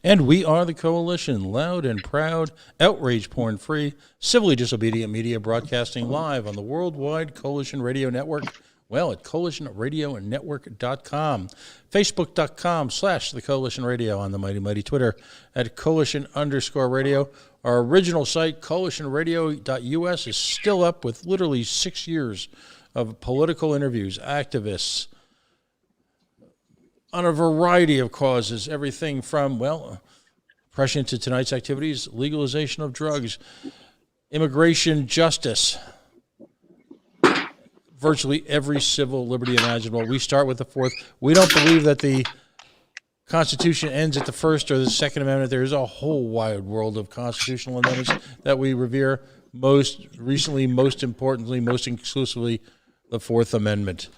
And we are the Coalition, loud and proud, outrage porn-free, civilly disobedient media broadcasting live on the worldwide Coalition Radio Network. Well, at coalitionradionetwork.com, facebook.com/the Coalition Radio, on the mighty Twitter at Coalition_radio. Our original site, coalitionradio.us, is still up with literally 6 years of political interviews, activists, on a variety of causes, everything from, well, pressing to tonight's activities, legalization of drugs, immigration justice, virtually every civil liberty imaginable. We start with the Fourth. We don't believe that the Constitution ends at the First or the Second Amendment. There is a whole wide world of constitutional amendments that we revere. Most recently, most importantly, most exclusively, the Fourth Amendment.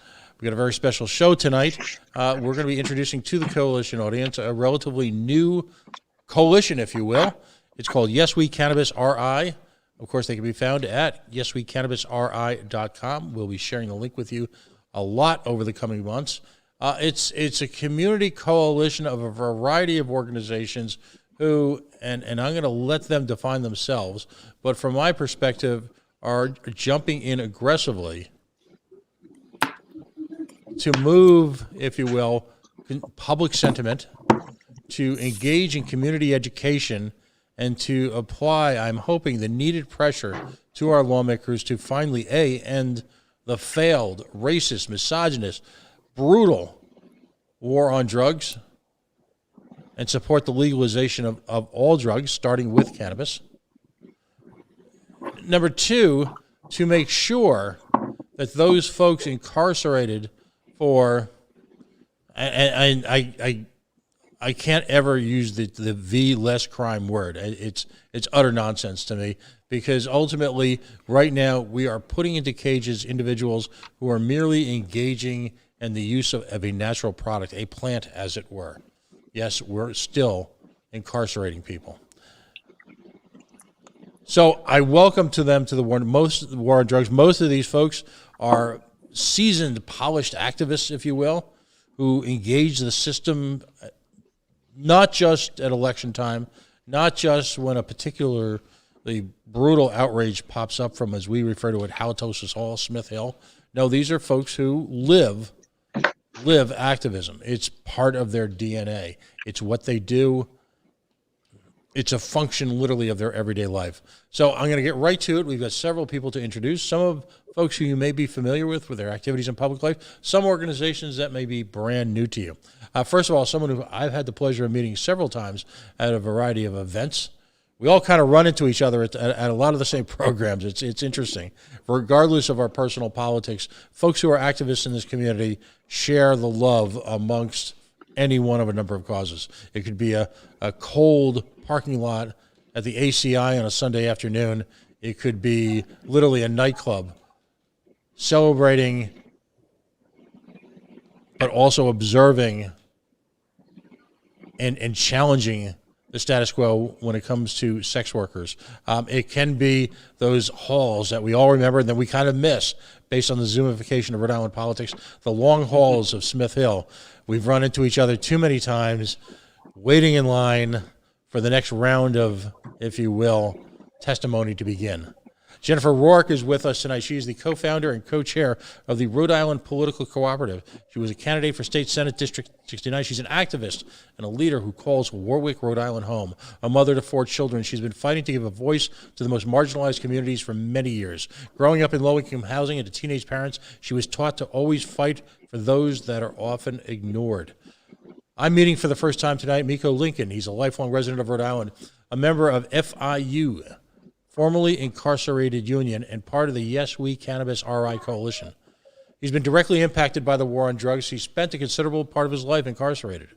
We've got a very special show tonight. We're going to be introducing to the Coalition audience a relatively new coalition, if you will. It's called Yes We Cannabis RI. Of course, they can be found at yeswecannabisri.com. We'll be sharing the link with you a lot over the coming months. It's a community coalition of a variety of organizations who, and I'm going to let them define themselves, but from my perspective, are jumping in aggressively to move, if you will, public sentiment, to engage in community education, and to apply, I'm hoping, the needed pressure to our lawmakers to finally, end the failed, racist, misogynist, brutal war on drugs and support the legalization of all drugs, starting with cannabis. Number two, to make sure that those folks incarcerated for, and I can't ever use the V less crime word. It's utter nonsense to me, because ultimately right now we are putting into cages individuals who are merely engaging in the use of a natural product, a plant as it were. Yes, we're still incarcerating people. So I welcome to them to the war on drugs. Most of these folks are seasoned, polished activists, if you will, who engage the system not just at election time, not just when a particularly brutal outrage pops up from, as we refer to it, Halitosis Hall, Smith Hill. No, these are folks who live activism. It's part of their DNA. It's what they do. It's a function, literally, of their everyday life. So I'm going to get right to it. We've got several people to introduce. Some of folks who you may be familiar with their activities in public life. Some organizations that may be brand new to you. First of all, someone who I've had the pleasure of meeting several times at a variety of events. We all kind of run into each other at a lot of the same programs. It's interesting. Regardless of our personal politics, folks who are activists in this community share the love amongst any one of a number of causes. It could be a cold parking lot at the ACI on a Sunday afternoon. It could be literally a nightclub celebrating, but also observing and challenging the status quo when it comes to sex workers. It can be those halls that we all remember and that we kind of miss based on the Zoomification of Rhode Island politics, the long halls of Smith Hill. We've run into each other too many times, waiting in line for the next round of, if you will, testimony to begin. Jennifer Rourke is with us tonight. She is the co-founder and co-chair of the Rhode Island Political Cooperative. She was a candidate for State Senate District 69. She's an activist and a leader who calls Warwick, Rhode Island home. A mother to 4 children, she's been fighting to give a voice to the most marginalized communities for many years. Growing up in low-income housing and to teenage parents, she was taught to always fight for those that are often ignored. I'm meeting for the first time tonight Miko Lincoln. He's a lifelong resident of Rhode Island, a member of FIU, formerly incarcerated union, and part of the Yes We Cannabis RI coalition. He's been directly impacted by the war on drugs. He spent a considerable part of his life incarcerated.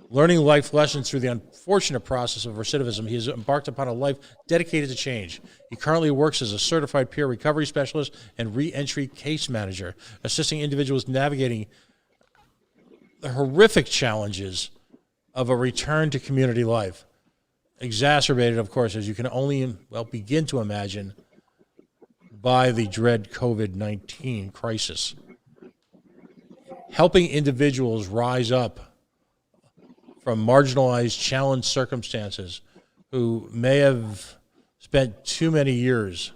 Learning life lessons through the unfortunate process of recidivism, he has embarked upon a life dedicated to change. He currently works as a certified peer recovery specialist and re-entry case manager, assisting individuals navigating the horrific challenges of a return to community life. Exacerbated, of course, as you can only begin to imagine, by the dread COVID-19 crisis. Helping individuals rise up from marginalized, challenged circumstances who may have spent too many years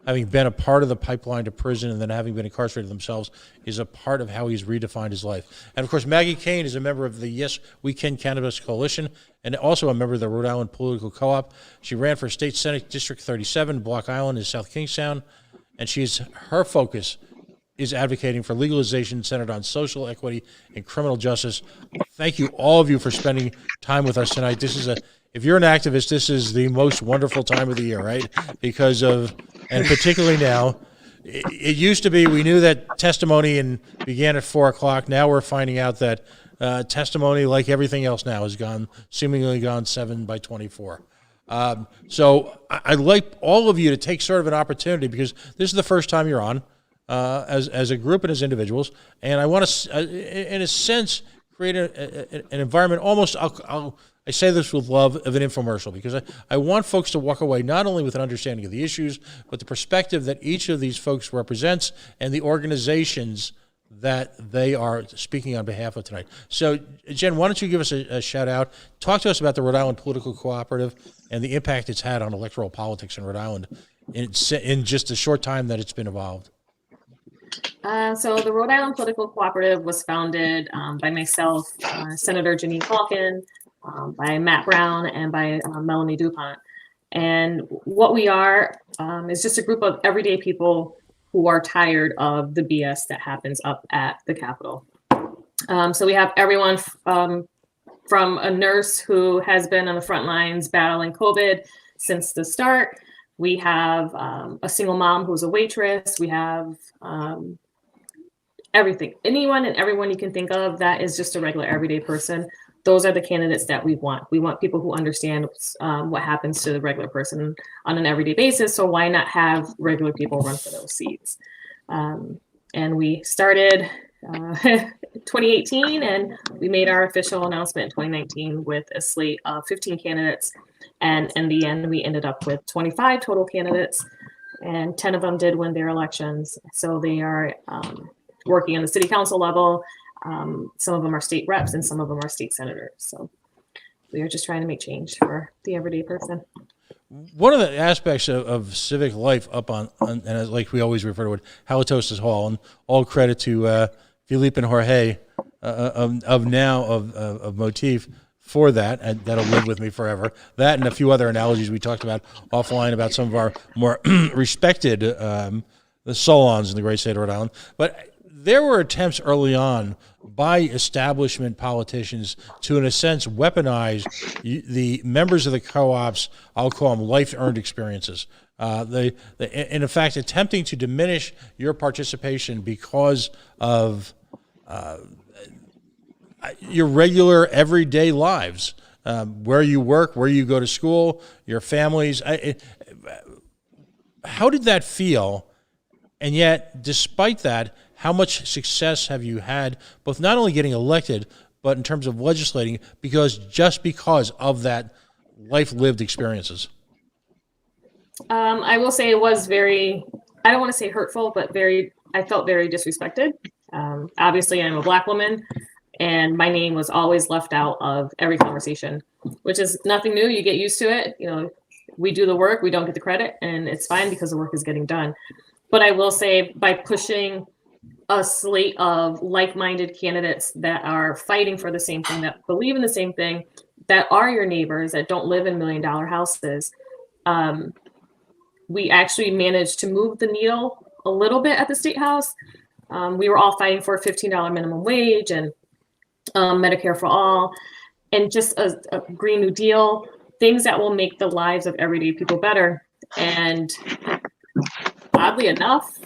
having been a part of the pipeline to prison and then having been incarcerated themselves is a part of how he's redefined his life. And of course, Maggie Kane is a member of the Yes We Can Cannabis Coalition and also a member of the Rhode Island Political Co-op. She ran for State Senate District 37, Block Island in South Kingstown, and her focus is advocating for legalization centered on social equity and criminal justice. Thank you, all of you, for spending time with us tonight. If you're an activist, this is the most wonderful time of the year, right? Because of, and particularly now, it used to be we knew that testimony began at 4 o'clock. Now we're finding out that testimony, like everything else now, is seemingly gone 7 by 24. So I'd like all of you to take sort of an opportunity, because this is the first time you're on as a group and as individuals, and I want to, in a sense, create an environment almost, I say this with love, of an infomercial, because I want folks to walk away not only with an understanding of the issues, but the perspective that each of these folks represents and the organizations that they are speaking on behalf of tonight. So, Jen, why don't you give us a shout out? Talk to us about the Rhode Island Political Cooperative and the impact it's had on electoral politics in Rhode Island in just a short time that it's been evolved. So the Rhode Island Political Cooperative was founded by myself, Senator Janine Falcon, by Matt Brown, and by Melanie DuPont. And what we are is just a group of everyday people who are tired of the BS that happens up at the Capitol. So we have everyone from a nurse who has been on the front lines battling COVID since the start. We have a single mom who's a waitress. We have everything, anyone and everyone you can think of that is just a regular everyday person. Those are the candidates that we want. We want people who understand what happens to the regular person on an everyday basis. So why not have regular people run for those seats? And we started 2018, and we made our official announcement in 2019 with a slate of 15 candidates. And in the end, we ended up with 25 total candidates, and 10 of them did win their elections. So they are working on the city council level. Some of them are state reps and some of them are state senators. So we are just trying to make change for the everyday person. One of the aspects of civic life up on and like we always refer to it, Halitosis Hall, and all credit to Philippe and Jorge of Motif for that, and that'll live with me forever. That and a few other analogies we talked about offline about some of our more respected the salons in the great state of Rhode Island. But there were attempts early on by establishment politicians to, in a sense, weaponize the members of the co-ops. I'll call them life-earned experiences. In fact, attempting to diminish your participation because of your regular everyday lives, where you work, where you go to school, your families. How did that feel? And yet, despite that, how much success have you had, both not only getting elected, but in terms of legislating, because of that life-lived experiences? I will say it was very, I don't want to say hurtful, but I felt very disrespected. Obviously, I'm a Black woman, and my name was always left out of every conversation, which is nothing new. You get used to it. You know, we do the work, we don't get the credit, and it's fine because the work is getting done. But I will say, by pushing a slate of like-minded candidates that are fighting for the same thing, that believe in the same thing, that are your neighbors, that don't live in $1 million houses, we actually managed to move the needle a little bit at the State House. We were all fighting for a $15 minimum wage and Medicare for all, and just a Green New Deal, things that will make the lives of everyday people better. And oddly enough,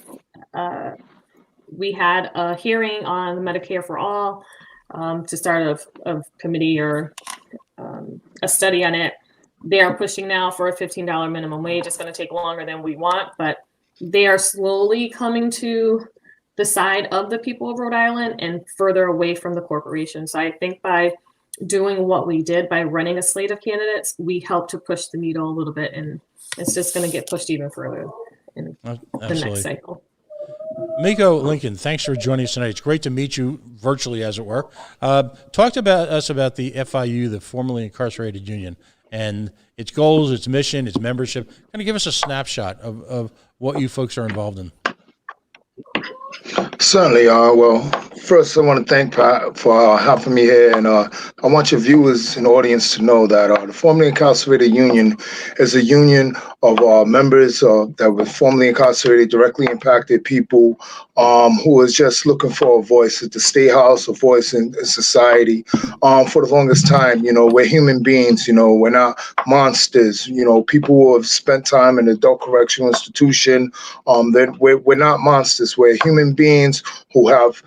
we had a hearing on Medicare for all to start a committee or a study on it. They are pushing now for a $15 minimum wage. It's going to take longer than we want, but they are slowly coming to the side of the people of Rhode Island and further away from the corporation. So I think by doing what we did, by running a slate of candidates, we helped to push the needle a little bit, and it's just going to get pushed even further in the next cycle. Miko Lincoln, thanks for joining us tonight. It's great to meet you virtually, as it were. Talked about us about the FIU, the formerly incarcerated union, and its goals, its mission, its membership. Kind of give us a snapshot of what you folks are involved in. Certainly. Well, first I want to thank Pat for having me here, and I want your viewers and audience to know that the formerly incarcerated union is a union of members that were formerly incarcerated, directly impacted people who is just looking for a voice at the State House, a voice in society. For the longest time, we're human beings. We're not monsters. People who have spent time in adult correctional institution. That we're not monsters. We're human beings who have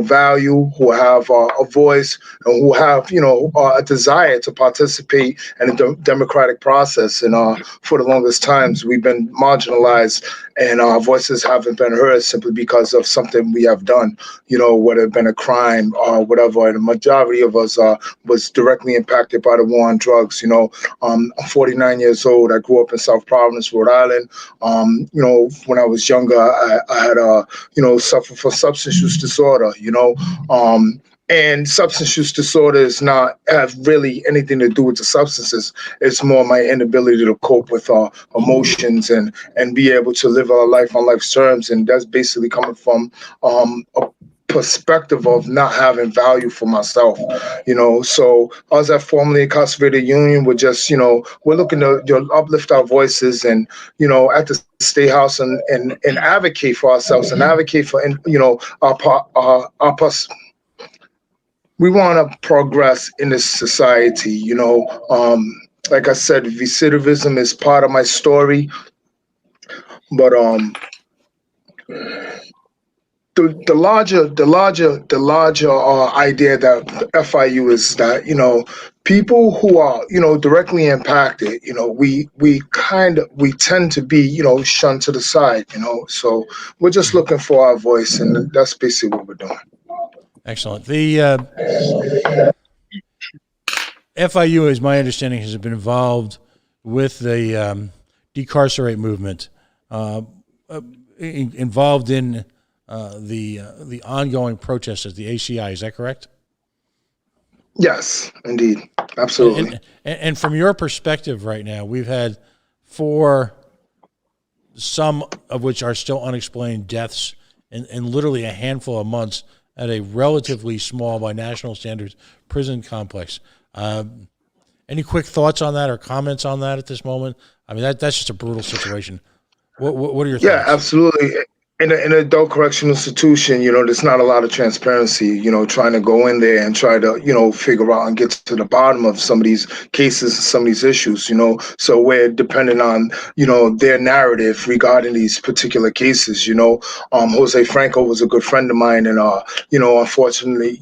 value, who have a voice, and who have a desire to participate in the democratic process. And for the longest times, we've been marginalized, and our voices haven't been heard simply because of something we have done. Whether it been a crime or whatever. And the majority of us was directly impacted by the war on drugs. I'm 49 years old. I grew up in South Providence, Rhode Island. When I was younger, I had suffered from substance use disorder. And substance use disorder does not have really anything to do with the substances. It's more my inability to cope with emotions and be able to live our life on life's terms. And that's basically coming from a perspective of not having value for myself. So us at formerly incarcerated union, we're just, we're looking to uplift our voices and, at the State House and advocate for ourselves and advocate for, our we want to progress in this society. Like I said, recidivism is part of my story, but the larger idea that FIU is that people who are directly impacted, we tend to be shunned to the side. So we're just looking for our voice, and that's basically what we're doing. Excellent. The FIU, as my understanding, has been involved with the decarcerate movement, involved in the ongoing protests at the ACI. Is that correct? Yes, indeed. Absolutely. And from your perspective right now, we've had 4, some of which are still unexplained, deaths in literally a handful of months at a relatively small, by national standards, prison complex. Any quick thoughts on that or comments on that at this moment? I mean, that's just a brutal situation. What are your thoughts? Yeah, absolutely. In an adult correctional institution, there's not a lot of transparency, trying to go in there and try to, figure out and get to the bottom of some of these cases, some of these issues, So we're dependent on, their narrative regarding these particular cases, Jose Franco was a good friend of mine. And, unfortunately,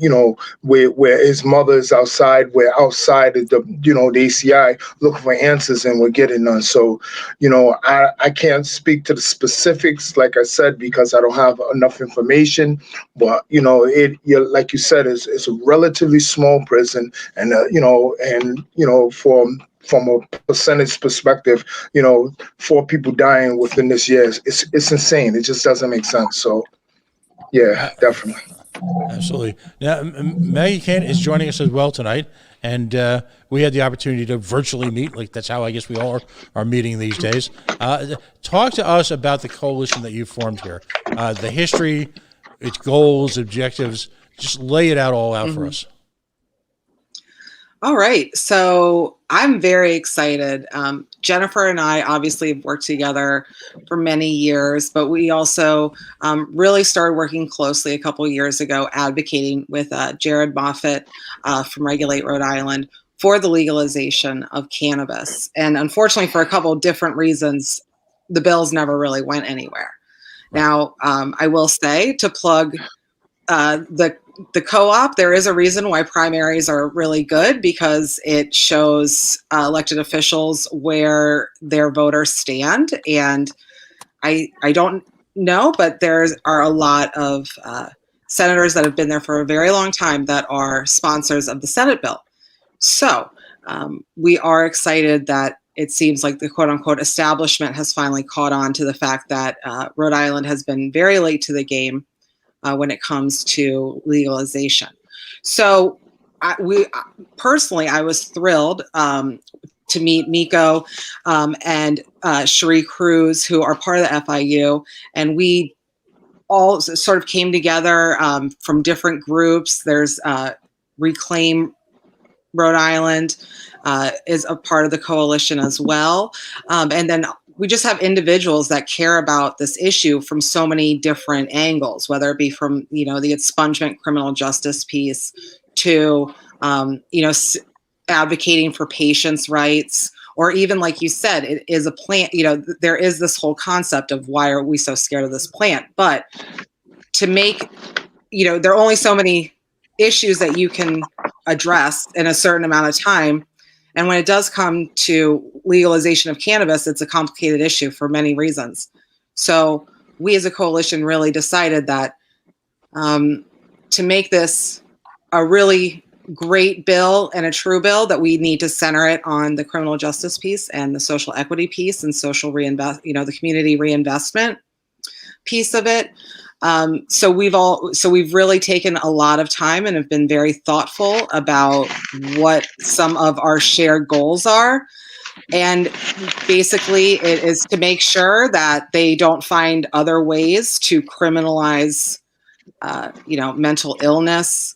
where his mother is outside, we're outside of the ACI looking for answers, and we're getting none. So, I can't speak to the specifics, like I said, because I don't have enough information. But like you said, it's a relatively small prison, and from a percentage perspective, 4 people dying within this year, it's insane. It just doesn't make sense. So, yeah, definitely. Absolutely. Now, Maggie Kane is joining us as well tonight, and we had the opportunity to virtually meet. Like, that's how I guess we all are meeting these days. Talk to us about the coalition that you formed here, the history, its goals, objectives. Just lay it all out for us. All right. So I'm very excited. Jennifer and I obviously have worked together for many years, but we also really started working closely a couple of years ago, advocating with Jared Moffitt from Regulate Rhode Island for the legalization of cannabis. And unfortunately, for a couple of different reasons, the bills never really went anywhere. Now, I will say, to plug the co-op, there is a reason why primaries are really good, because it shows elected officials where their voters stand. And I don't know, but there are a lot of senators that have been there for a very long time that are sponsors of the Senate bill. So we are excited that it seems like the quote unquote establishment has finally caught on to the fact that Rhode Island has been very late to the game when it comes to legalization. So personally, I was thrilled to meet Miko and Cherie Cruz, who are part of the FIU, and we all sort of came together from different groups. There's Reclaim Rhode Island is a part of the coalition as well. And then we just have individuals that care about this issue from so many different angles, whether it be from, the expungement criminal justice piece to, advocating for patients' rights, or even, like you said, it is a plant. There is this whole concept of why are we so scared of this plant? But to make, there are only so many issues that you can address in a certain amount of time. And when it does come to legalization of cannabis, it's a complicated issue for many reasons. So we as a coalition really decided that to make this a really great bill and a true bill, that we need to center it on the criminal justice piece and the social equity piece and social the community reinvestment piece of it. So we've really taken a lot of time and have been very thoughtful about what some of our shared goals are. And basically it is to make sure that they don't find other ways to criminalize, mental illness,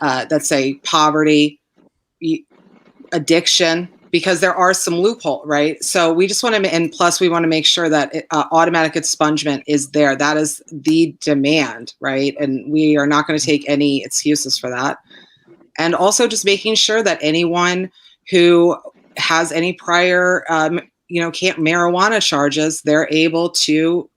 let's say poverty, addiction, because there are some loophole, right? So we just want to, and plus we want to make sure that automatic expungement is there. That is the demand, right? And we are not going to take any excuses for that. And also just making sure that anyone who has any prior, marijuana charges, they're able to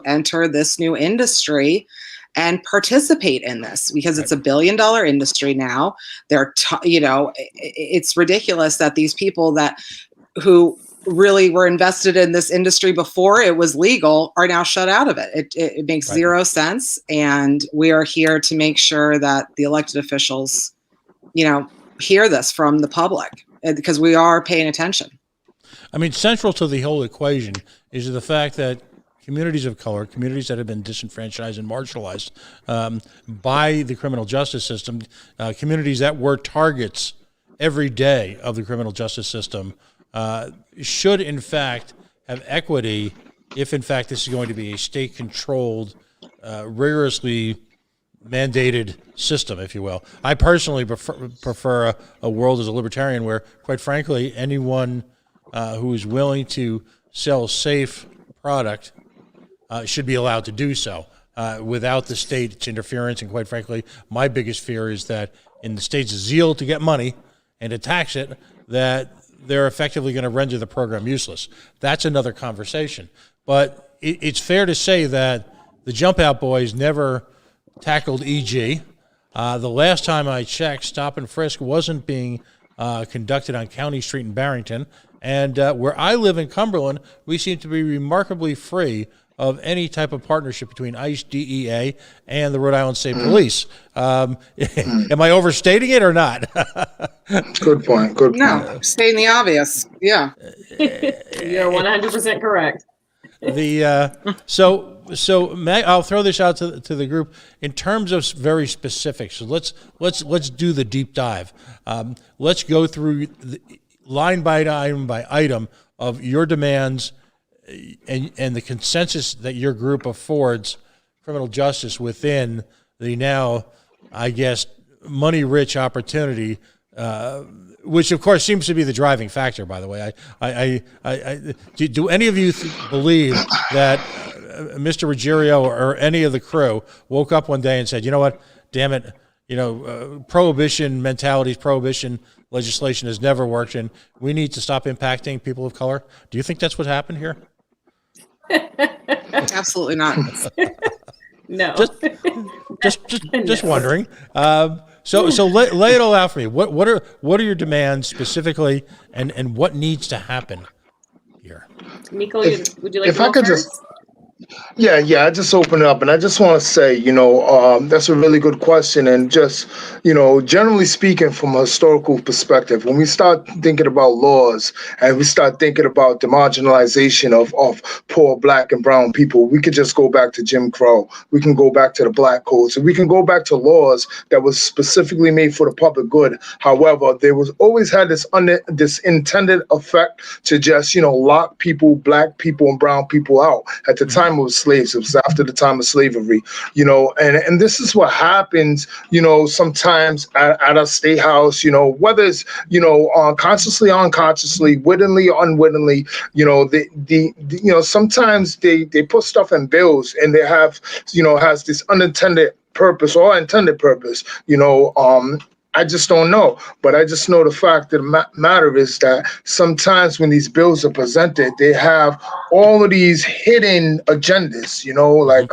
enter this new industry and participate in this, because it's $1 billion industry now. It's ridiculous that these people who really were invested in this industry before it was legal are now shut out of it. It makes zero sense. And we are here to make sure that the elected officials, hear this from the public, because we are paying attention. I mean, central to the whole equation is the fact that communities of color, communities that have been disenfranchised and marginalized by the criminal justice system, communities that were targets every day of the criminal justice system, should in fact have equity if in fact this is going to be a state-controlled, rigorously mandated system, if you will. I personally prefer a world as a libertarian where, quite frankly, anyone who is willing to sell safe product should be allowed to do so without the state's interference. And quite frankly, my biggest fear is that in the state's zeal to get money and to tax it, that they're effectively going to render the program useless. That's another conversation. But it's fair to say that the Jump Out Boys never tackled EG. The last time I checked, stop and frisk wasn't being conducted on County Street in Barrington. And where I live in Cumberland, we seem to be remarkably free of any type of partnership between ICE, DEA, and the Rhode Island State Police. Am I overstating it or not? Good point. Good point. No, stating the obvious. Yeah. You're 100% correct. So Meg, I'll throw this out to the group in terms of very specifics. So let's do the deep dive. Let's go through line by item of your demands and the consensus that your group affords criminal justice within the now, I guess, money-rich opportunity, which of course seems to be the driving factor. By the way, do any of you believe that Mr. Ruggiero or any of the crew woke up one day and said, "You know what? Damn it! Prohibition mentalities, prohibition legislation has never worked, and we need to stop impacting people of color." Do you think that's what happened here? Absolutely not. No. Just wondering. So lay it all out for me. What are your demands specifically, and what needs to happen here? Miko, would you like if to I go could first? Yeah. I just opened it up, and I just want to say, that's a really good question. And just, generally speaking, from a historical perspective, when we start thinking about laws and we start thinking about the marginalization of poor Black and brown people, we could just go back to Jim Crow. We can go back to the Black codes. And we can go back to laws that was specifically made for the public good. However, there was always had this intended effect to just, lock people, Black people and brown people out. At the time it was slaves, it was after the time of slavery, and this is what happens, sometimes at a state house, whether it's, consciously, unconsciously, wittingly, unwittingly, sometimes they put stuff in bills and they have, has this unintended purpose or intended purpose, I just don't know. But I just know the fact of the matter is that sometimes when these bills are presented, they have all of these hidden agendas, like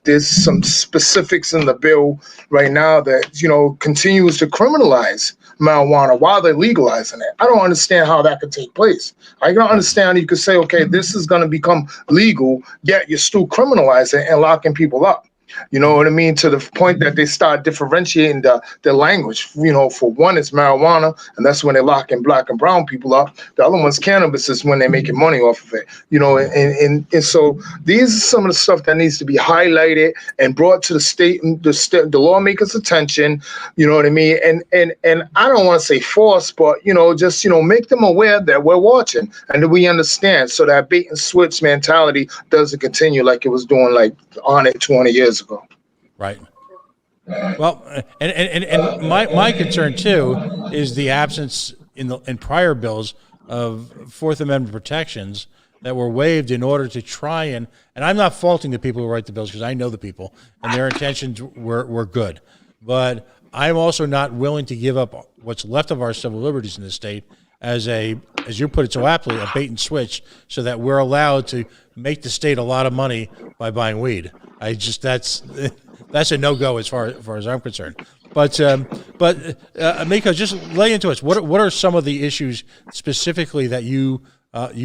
there's some specifics in the bill right now that, continues to criminalize marijuana while they're legalizing it. I don't understand how that could take place. I don't understand you could say, okay, this is going to become legal, yet you're still criminalizing and locking people up. You know what I mean? To the point that they start differentiating the language. For one, it's marijuana, and that's when they're locking Black and brown people up. The other one's cannabis, is when they're making money off of it. And so these are some of the stuff that needs to be highlighted and brought to the state and the lawmakers' attention. You know what I mean? And I don't want to say force, but just make them aware that we're watching and that we understand, so that bait and switch mentality doesn't continue like it was doing like on it 20 years ago. Right. Well, and my concern too is the absence in prior bills of Fourth Amendment protections that were waived in order to try and I'm not faulting the people who write the bills, because I know the people and their intentions were good, but I'm also not willing to give up what's left of our civil liberties in this state as you put it so aptly, a bait and switch, so that we're allowed to make the state a lot of money by buying weed. That's a no-go as far as I'm concerned. But Miko, just lay into us. What are some of the issues specifically that you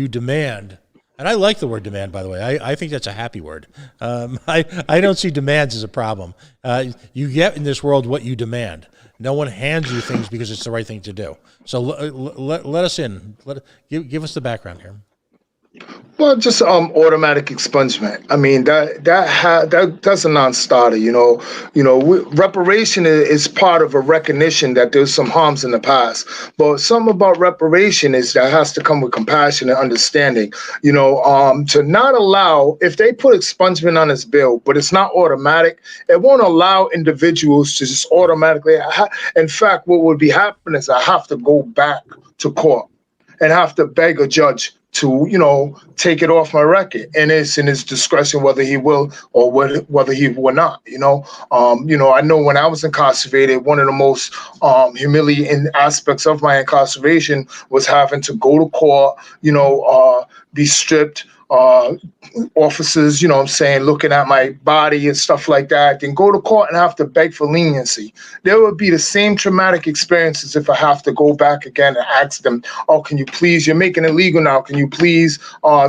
demand? And I like the word demand, by the way. I think that's a happy word. I don't see demands as a problem. You get in this world what you demand. No one hands you things because it's the right thing to do. So let us in. Give us the background here. Well, just automatic expungement. I mean, that's a non-starter. Reparation is part of a recognition that there's some harms in the past. But something about reparation is that has to come with compassion and understanding. To not allow, if they put expungement on this bill, but it's not automatic, it won't allow individuals to just automatically. In fact, what would be happening is I have to go back to court and have to beg a judge to, take it off my record, and it's in his discretion whether he will or whether he will not. I know when I was incarcerated, one of the most humiliating aspects of my incarceration was having to go to court, be stripped, officers, looking at my body and stuff like that, then go to court and have to beg for leniency. There would be the same traumatic experiences if I have to go back again and ask them, oh, can you please, you're making it legal now, can you please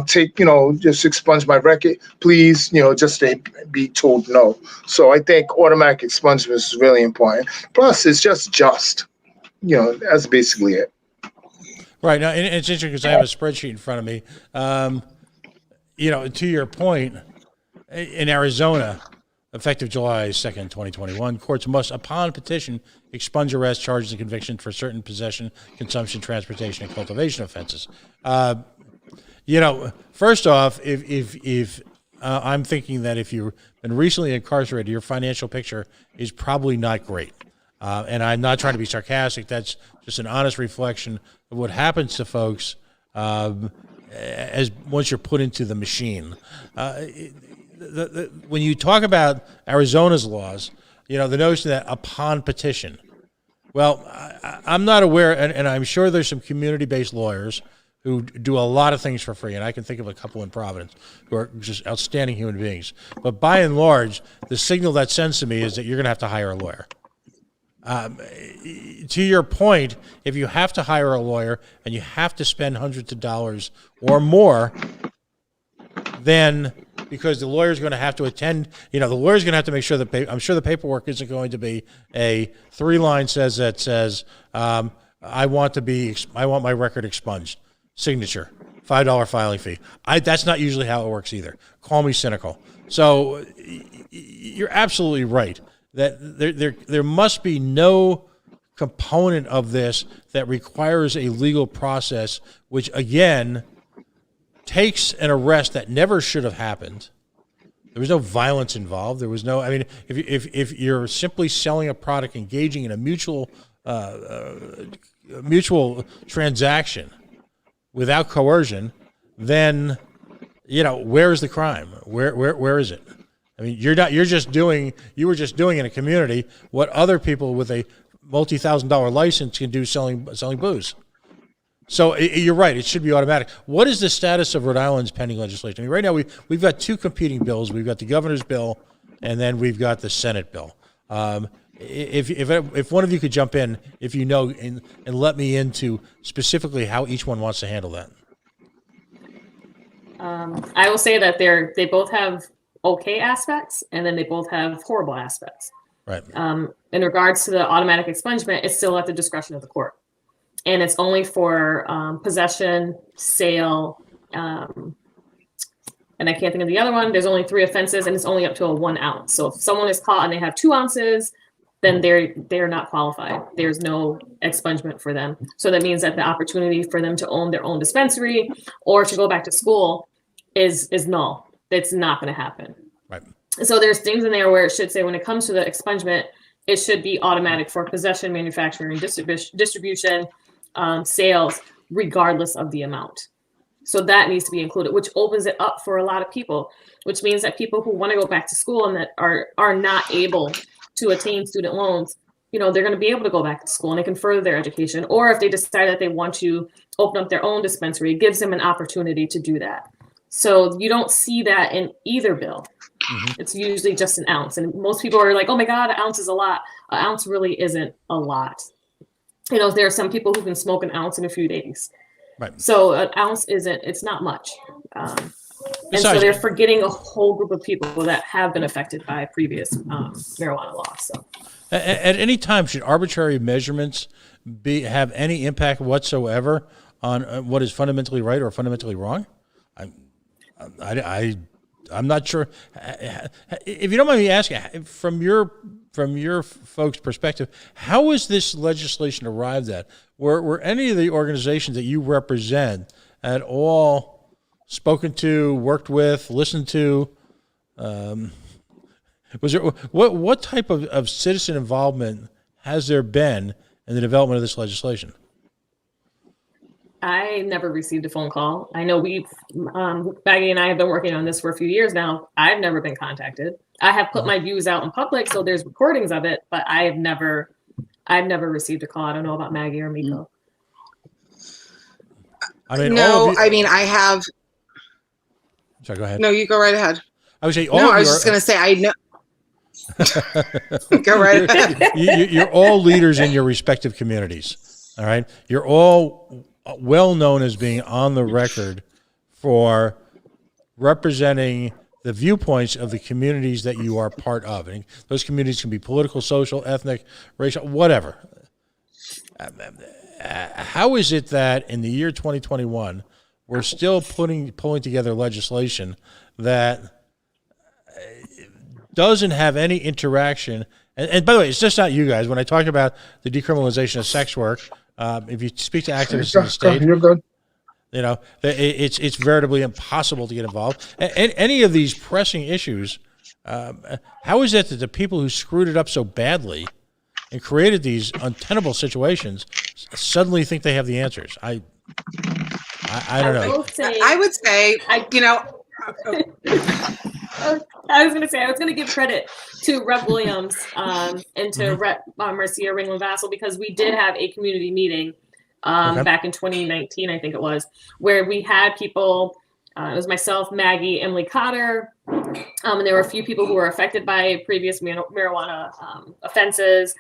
take, just expunge my record, please, just to be told no. So I think automatic expungement is really important. Plus, it's just, that's basically it. Right. Now, and it's interesting because I have a spreadsheet in front of me. To your point, in Arizona, effective July 2nd, 2021, courts must, upon petition, expunge arrests, charges, and convictions for certain possession, consumption, transportation, and cultivation offenses. First off, if I'm thinking that if you've been recently incarcerated, your financial picture is probably not great. And I'm not trying to be sarcastic. That's just an honest reflection of what happens to folks as once you're put into the machine. When you talk about Arizona's laws, the notion that upon petition, well, I'm not aware, and I'm sure there's some community-based lawyers who do a lot of things for free, and I can think of a couple in Providence who are just outstanding human beings. But by and large, the signal that sends to me is that you're going to have to hire a lawyer. To your point, if you have to hire a lawyer and you have to spend hundreds of dollars or more, then because the lawyer's going to have to attend. The lawyer's going to have to make sure that I'm sure the paperwork isn't going to be a 3-line says I want my record expunged. Signature, $5 filing fee. That's not usually how it works either. Call me cynical. So you're absolutely right that there must be no component of this that requires a legal process, which again takes an arrest that never should have happened. There was no violence involved. There was no. I mean, if you're simply selling a product, engaging in a mutual transaction without coercion, then where is the crime? Where is it? I mean, you were just doing in a community what other people with a multi-$1,000 license can do selling booze. So you're right; it should be automatic. What is the status of Rhode Island's pending legislation? I mean, right now we've got 2 competing bills. We've got the governor's bill, and then we've got the Senate bill. If one of you could jump in, if you know, and let me into specifically how each one wants to handle that. I will say that they both have okay aspects, and then they both have horrible aspects. Right. In regards to the automatic expungement, it's still at the discretion of the court, and it's only for possession, sale, and I can't think of the other one. There's only 3 offenses, and it's only up to a 1 ounce. So if someone is caught and they have 2 ounces, then they're not qualified. There's no expungement for them. So that means that the opportunity for them to own their own dispensary or to go back to school is null. It's not going to happen. Right. So there's things in there where it should say when it comes to the expungement, it should be automatic for possession, manufacturing, distribution, sales, regardless of the amount. So that needs to be included, which opens it up for a lot of people, which means that people who want to go back to school and that are not able to attain student loans, they're going to be able to go back to school and they can further their education. Or if they decide that they want to open up their own dispensary, it gives them an opportunity to do that. So you don't see that in either bill. Mm-hmm. It's usually just an ounce. And most people are like, oh my God, an ounce is a lot. An ounce really isn't a lot. There are some people who can smoke an ounce in a few days. Right. So an ounce it's not much. And so they're forgetting a whole group of people that have been affected by previous marijuana laws. So. At any time, should arbitrary measurements have any impact whatsoever on what is fundamentally right or fundamentally wrong? I'm not sure. If you don't mind me asking, from your folks' perspective, how was this legislation arrived at? Were any of the organizations that you represent at all spoken to, worked with, listened to? Was there what type of citizen involvement has there been in the development of this legislation? I never received a phone call. I know Maggie and I have been working on this for a few years now. I've never been contacted. I have put my views out in public, so there's recordings of it, but I've never received a call. I don't know about Maggie or Miko. I have. Sorry, go ahead. No, you go right ahead. I would say I was just going to say, I know. Go right ahead. You're all leaders in your respective communities. All right. You're all well known as being on the record for representing the viewpoints of the communities that you are part of. And those communities can be political, social, ethnic, racial, whatever. How is it that in the year 2021, we're still pulling together legislation that doesn't have any interaction? And by the way, it's just not you guys. When I talk about the decriminalization of sex work, if you speak to activists in the state, you're good. It's veritably impossible to get involved. And any of these pressing issues, how is it that the people who screwed it up so badly and created these untenable situations suddenly think they have the answers? I don't know. I would say, I was going to give credit to Rep. Williams and to Rep. Marcia Ringland-Vassell, because we did have a community meeting back in 2019, I think it was, where we had people, it was myself, Maggie, Emily Cotter, and there were a few people who were affected by previous marijuana offenses.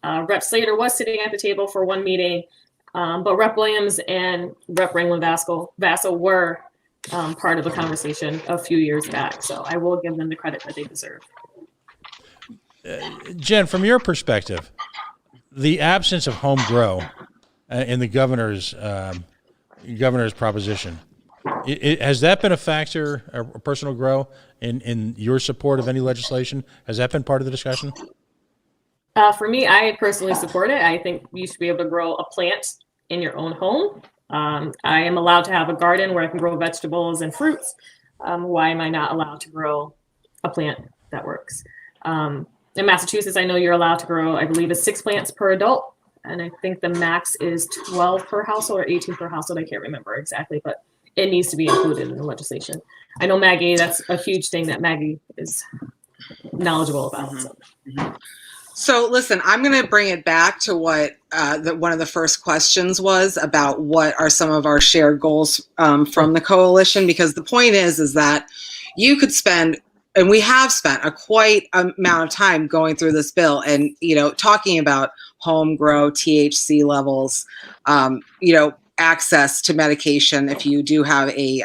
Rep. Slater was sitting at the table for one meeting, but Rep. Williams and Rep. Ringland-Vassell were part of the conversation a few years back. So I will give them the credit that they deserve. Jen, from your perspective, the absence of home grow in the governor's proposition, has that been a factor, a personal grow in your support of any legislation? Has that been part of the discussion? For me, I personally support it. I think you should be able to grow a plant in your own home. I am allowed to have a garden where I can grow vegetables and fruits. Why am I not allowed to grow a plant that works? In Massachusetts, I know you're allowed to grow, I believe, 6 plants per adult. And I think the max is 12 per household or 18 per household. I can't remember exactly, but it needs to be included in the legislation. I know Maggie, that's a huge thing that Maggie is knowledgeable about. So listen, I'm going to bring it back to what one of the first questions was about what are some of our shared goals from the coalition, because the point is that you could spend, and we have spent a quite amount of time going through this bill and, talking about home grow, THC levels, access to medication if you do have a,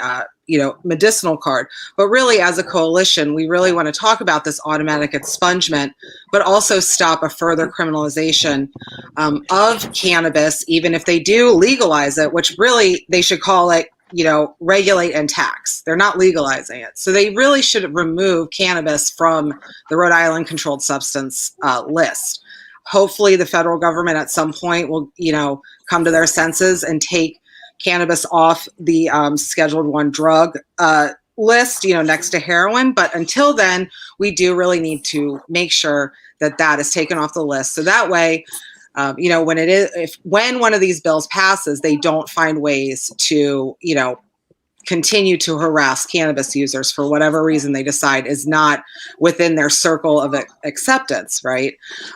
medicinal card. But really, as a coalition, we really want to talk about this automatic expungement, but also stop a further criminalization of cannabis, even if they do legalize it, which really they should call it, regulate and tax. They're not legalizing it. So they really should remove cannabis from the Rhode Island controlled substance list. Hopefully the federal government at some point will, come to their senses and take cannabis off the Scheduled 1 drug list, next to heroin. But until then, we do really need to make sure that that is taken off the list. So that way, when one of these bills passes, they don't find ways to, continue to harass cannabis users for whatever reason they decide is not within their circle of acceptance, right?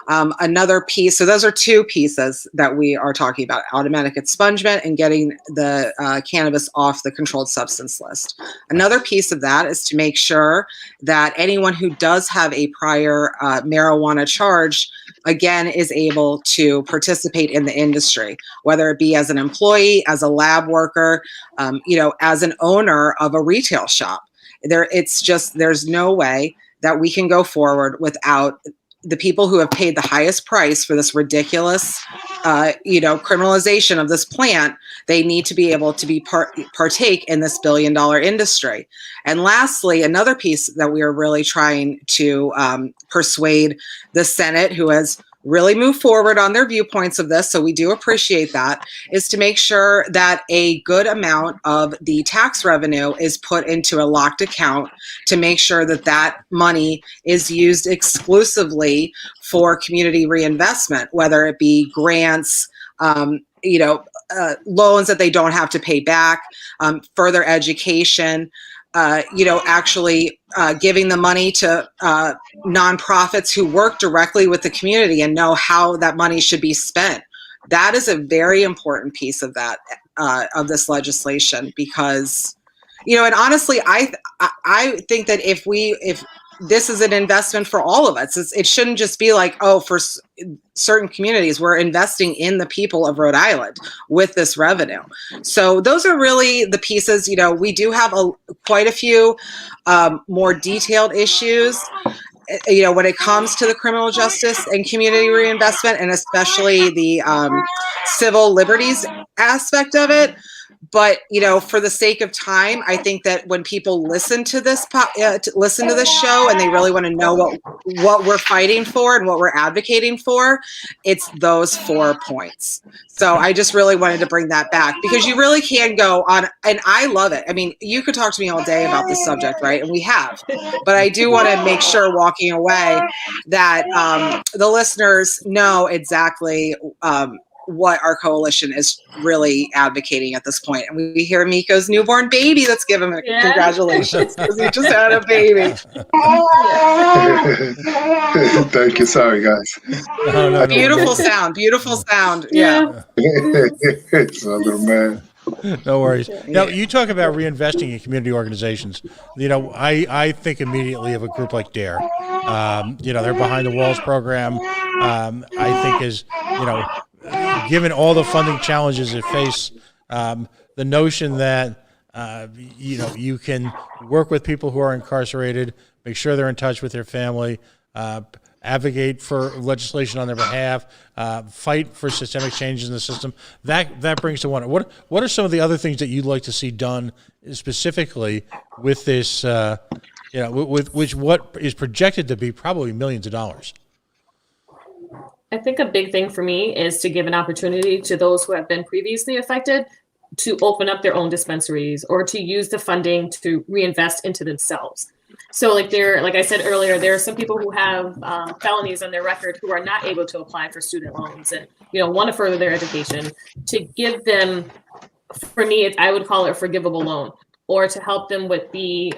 Another piece, so those are two pieces that we are talking about: automatic expungement and getting the cannabis off the controlled substance list. Another piece of that is to make sure that anyone who does have a prior marijuana charge, again, is able to participate in the industry, whether it be as an employee, as a lab worker, as an owner of a retail shop. There's no way that we can go forward without the people who have paid the highest price for this ridiculous, criminalization of this plant. They need to be able to partake in this billion-dollar industry. And lastly, another piece that we are really trying to persuade the Senate, who has really moved forward on their viewpoints of this, so we do appreciate that, is to make sure that a good amount of the tax revenue is put into a locked account to make sure that that money is used exclusively for community reinvestment, whether it be grants, loans that they don't have to pay back, further education, actually giving the money to nonprofits who work directly with the community and know how that money should be spent. That is a very important piece of that, of this legislation, because, and honestly, I think that if this is an investment for all of us, it shouldn't just be like, oh, for certain communities, we're investing in the people of Rhode Island with this revenue. So those are really the pieces. We do have quite a few more detailed issues, when it comes to the criminal justice and community reinvestment, and especially the civil liberties aspect of it. But, for the sake of time, I think that when people listen to this show and they really want to know what we're fighting for and what we're advocating for, it's those 4 points. So I just really wanted to bring that back, because you really can go on, and I love it. I mean, you could talk to me all day about this subject, right? And we have, but I do want to make sure walking away that the listeners know exactly what our coalition is really advocating at this point. And we hear Miko's newborn baby. Let's give him congratulations, because he just had a baby. Thank you. Sorry, guys. No, beautiful sound. Yeah. It's a little man. No worries. Now, you talk about reinvesting in community organizations. I think immediately of a group like DARE. Their Behind the Walls program, I think is, given all the funding challenges it face, the notion that You can work with people who are incarcerated, make sure they're in touch with their family, advocate for legislation on their behalf, fight for systemic changes in the system. That brings to one. What are some of the other things that you'd like to see done specifically with this? With which what is projected to be probably millions of dollars. I think a big thing for me is to give an opportunity to those who have been previously affected to open up their own dispensaries or to use the funding to reinvest into themselves. So like I said earlier, there are some people who have felonies on their record who are not able to apply for student loans and, want to further their education. To give them, for me, I would call it a forgivable loan, or to help them with the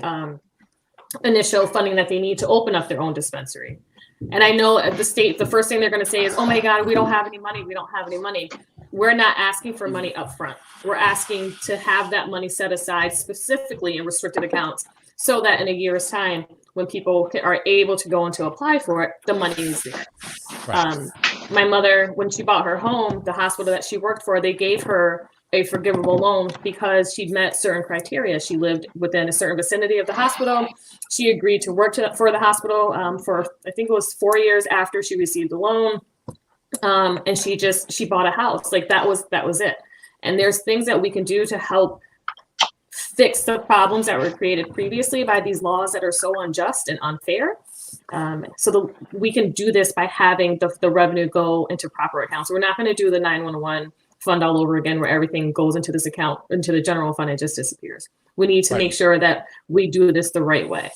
initial funding that they need to open up their own dispensary. And I know at the state, the first thing they're going to say is, oh my God, we don't have any money. We don't have any money. We're not asking for money up front. We're asking to have that money set aside specifically in restricted accounts so that in a year's time, when people are able to go and to apply for it, the money is there. Right. My mother, when she bought her home, the hospital that she worked for, they gave her a forgivable loan because she'd met certain criteria. She lived within a certain vicinity of the hospital. She agreed to work for the hospital for, I think it was 4 years after she received the loan. And she bought a house. Like that was it. And there's things that we can do to help fix the problems that were created previously by these laws that are so unjust and unfair. We can do this by having the revenue go into proper accounts. We're not going to do the 911 fund all over again where everything goes into this account, into the general fund, and just disappears. We need to make sure that we do this the right way.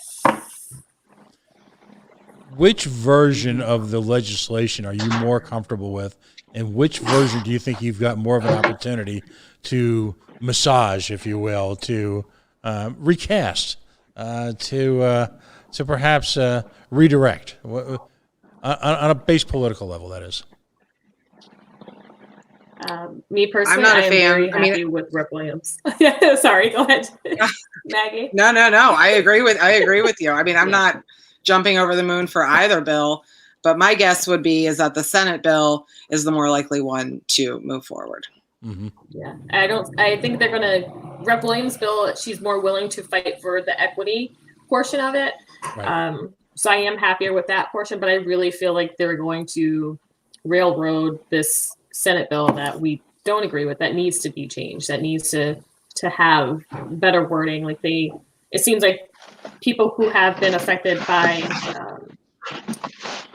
Which version of the legislation are you more comfortable with, and which version do you think you've got more of an opportunity to massage, if you will, to recast, to perhaps redirect on a base political level, that is? Me personally, I'm not a am fan. very happy with Rep. Williams. Sorry, go ahead, Maggie. No. I agree with you. I mean, I'm not jumping over the moon for either bill, but my guess would be is that the Senate bill is the more likely one to move forward. Mm-hmm. Yeah, I think they're gonna Rep. Williams' bill. She's more willing to fight for the equity portion of it. Right. So I am happier with that portion, but I really feel like they're going to railroad this Senate bill that we don't agree with, that needs to be changed, that needs to have better wording. Like it seems like people who have been affected by,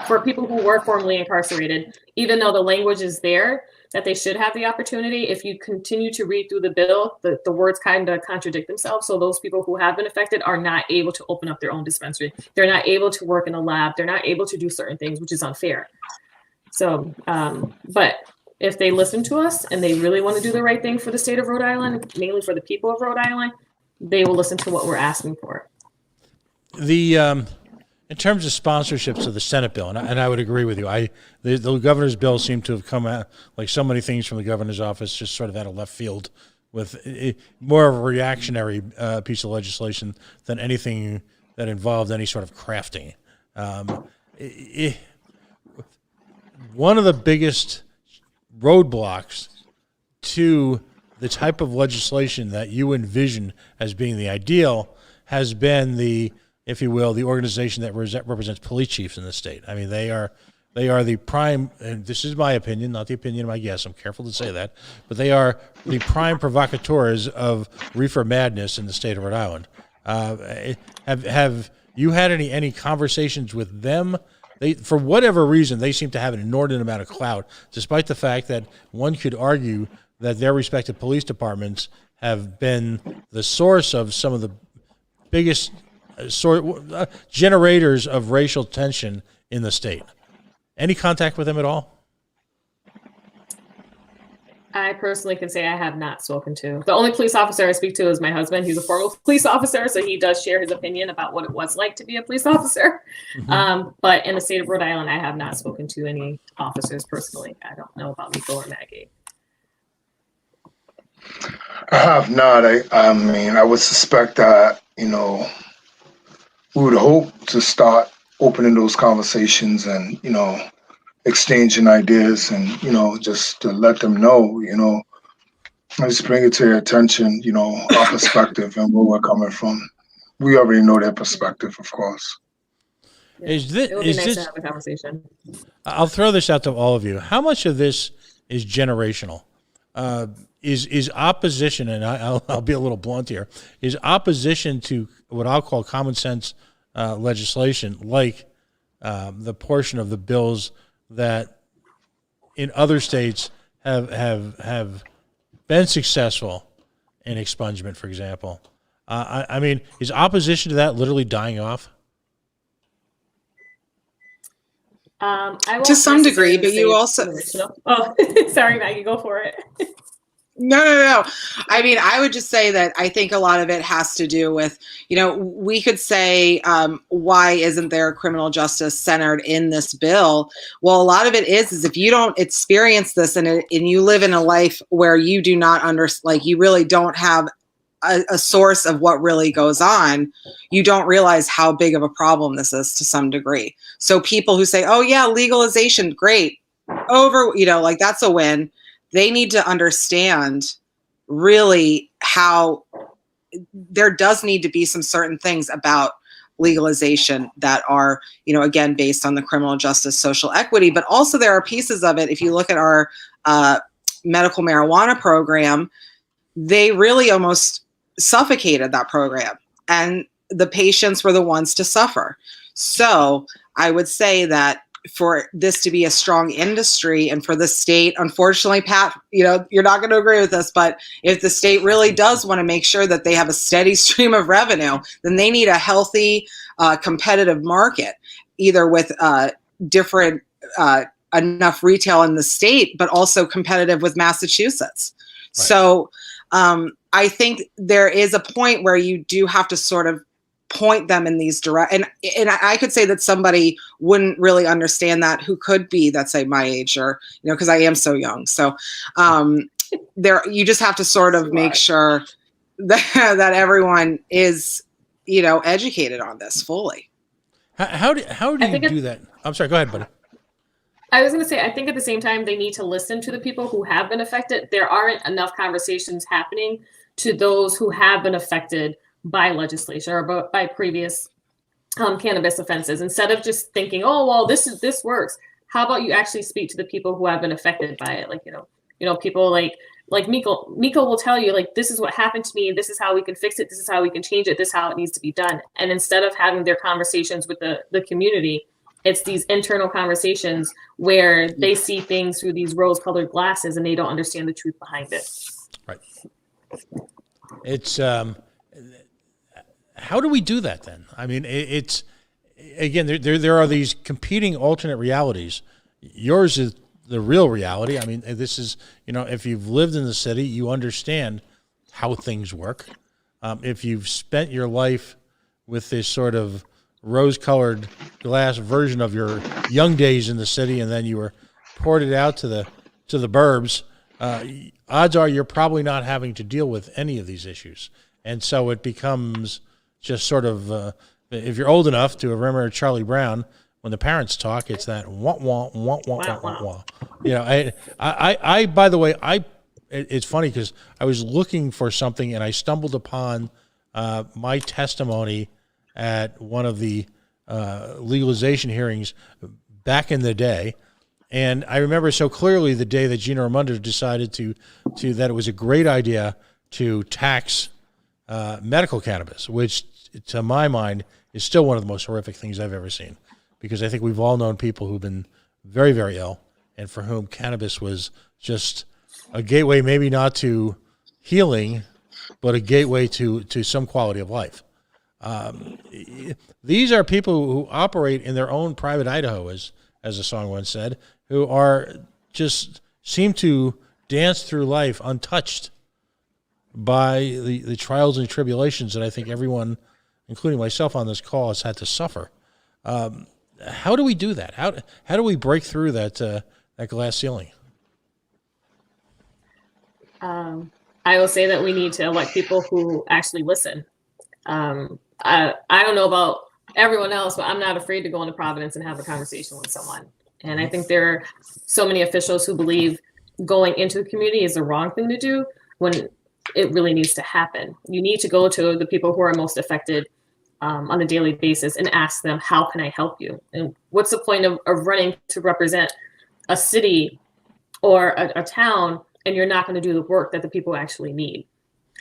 for people who were formerly incarcerated, even though the language is there, that they should have the opportunity. If you continue to read through the bill, the words kind of contradict themselves. So those people who have been affected are not able to open up their own dispensary. They're not able to work in a lab. They're not able to do certain things, which is unfair. So, but if they listen to us and they really want to do the right thing for the state of Rhode Island, mainly for the people of Rhode Island, they will listen to what we're asking for. In terms of sponsorships of the Senate bill, and I would agree with you. The governor's bill seemed to have come out, like so many things from the governor's office, just sort of out of left field, with more of a reactionary piece of legislation than anything that involved any sort of crafting. One of the biggest roadblocks to the type of legislation that you envision as being the ideal has been if you will, the organization that represents police chiefs in the state. I mean, they are the prime, and this is my opinion, not the opinion of my guests. I'm careful to say that, but they are the prime provocateurs of reefer madness in the state of Rhode Island. Have you had any conversations with them? For whatever reason, they seem to have an inordinate amount of clout, despite the fact that one could argue that their respective police departments have been the source of some of the biggest generators of racial tension in the state. Any contact with them at all? I personally can say I have not spoken to. The only police officer I speak to is my husband. He's a former police officer, so he does share his opinion about what it was like to be a police officer. Mm-hmm. But in the state of Rhode Island, I have not spoken to any officers personally. I don't know about Nico or Maggie. I have not. I mean, I would suspect that, we would hope to start opening those conversations and, exchanging ideas and, just to let them know, I just bring it to your attention, our perspective and where we're coming from. We already know their perspective, of course. Yeah. Is this, It would be nice to have a conversation. I'll throw this out to all of you. How much of this is generational? Is opposition, and I'll be a little blunt here, is opposition to what I'll call common sense legislation, like the portion of the bills that in other states have been successful in expungement, for example. I mean, is opposition to that literally dying off? I won't To some degree, but necessarily you say also- it's generational. Oh, sorry, Maggie, go for it. No. I mean, I would just say that I think a lot of it has to do with, we could say, why isn't there criminal justice centered in this bill? Well, a lot of it is if you don't experience this and you live in a life where you do not you really don't have a source of what really goes on, you don't realize how big of a problem this is to some degree. So people who say, oh yeah, legalization, great, that's a win. They need to understand really how there does need to be some certain things about legalization that are, again, based on the criminal justice, social equity, but also there are pieces of it. If you look at our medical marijuana program, they really almost suffocated that program, and the patients were the ones to suffer. So I would say that for this to be a strong industry and for the state, unfortunately, Pat, you're not going to agree with this, but if the state really does want to make sure that they have a steady stream of revenue, then they need a healthy, competitive market, either with different enough retail in the state, but also competitive with Massachusetts. Right. So I think there is a point where you do have to sort of point them in these and I could say that somebody wouldn't really understand that who could be, let's say, my age, or because I am so young. So you just have to sort of make sure that everyone is educated on this fully. How do you do that? I'm sorry, go ahead, buddy. I was going to say, I think at the same time, they need to listen to the people who have been affected. There aren't enough conversations happening to those who have been affected by legislation or by previous cannabis offenses. Instead of just thinking, oh, well, this works. How about you actually speak to the people who have been affected by it? Like, people like Miko will tell you, like, this is what happened to me. This is how we can fix it. This is how we can change it. This is how it needs to be done. And instead of having their conversations with the community, it's these internal conversations where they see things through these rose-colored glasses and they don't understand the truth behind it. Right. It's how do we do that then? I mean, it's again, there are these competing alternate realities. Yours is the real reality. I mean, this is, if you've lived in the city, you understand how things work. If you've spent your life with this sort of rose-colored glass version of your young days in the city, and then you were ported out to the burbs, odds are you're probably not having to deal with any of these issues. And so it becomes just sort of, if you're old enough to remember Charlie Brown, when the parents talk, it's that wah, wah, wah, wah, wah, wah, wah. I by the way, it's funny because I was looking for something and I stumbled upon my testimony at one of the legalization hearings back in the day. And I remember so clearly the day that Gina Raimondo decided that it was a great idea to tax medical cannabis, which to my mind is still one of the most horrific things I've ever seen, because I think we've all known people who've been very, very ill and for whom cannabis was just a gateway, maybe not to healing, but a gateway to some quality of life. These are people who operate in their own private Idaho, as the song once said, who are just seem to dance through life untouched by the trials and tribulations that I think everyone, including myself on this call, has had to suffer. How do we do that? How do we break through that glass ceiling? I will say that we need to elect people who actually listen. I don't know about everyone else, but I'm not afraid to go into Providence and have a conversation with someone. And I think there are so many officials who believe going into the community is the wrong thing to do. when it really needs to happen. You need to go to the people who are most affected on a daily basis and ask them, how can I help you? And what's the point of running to represent a city or a town and you're not going to do the work that the people actually need?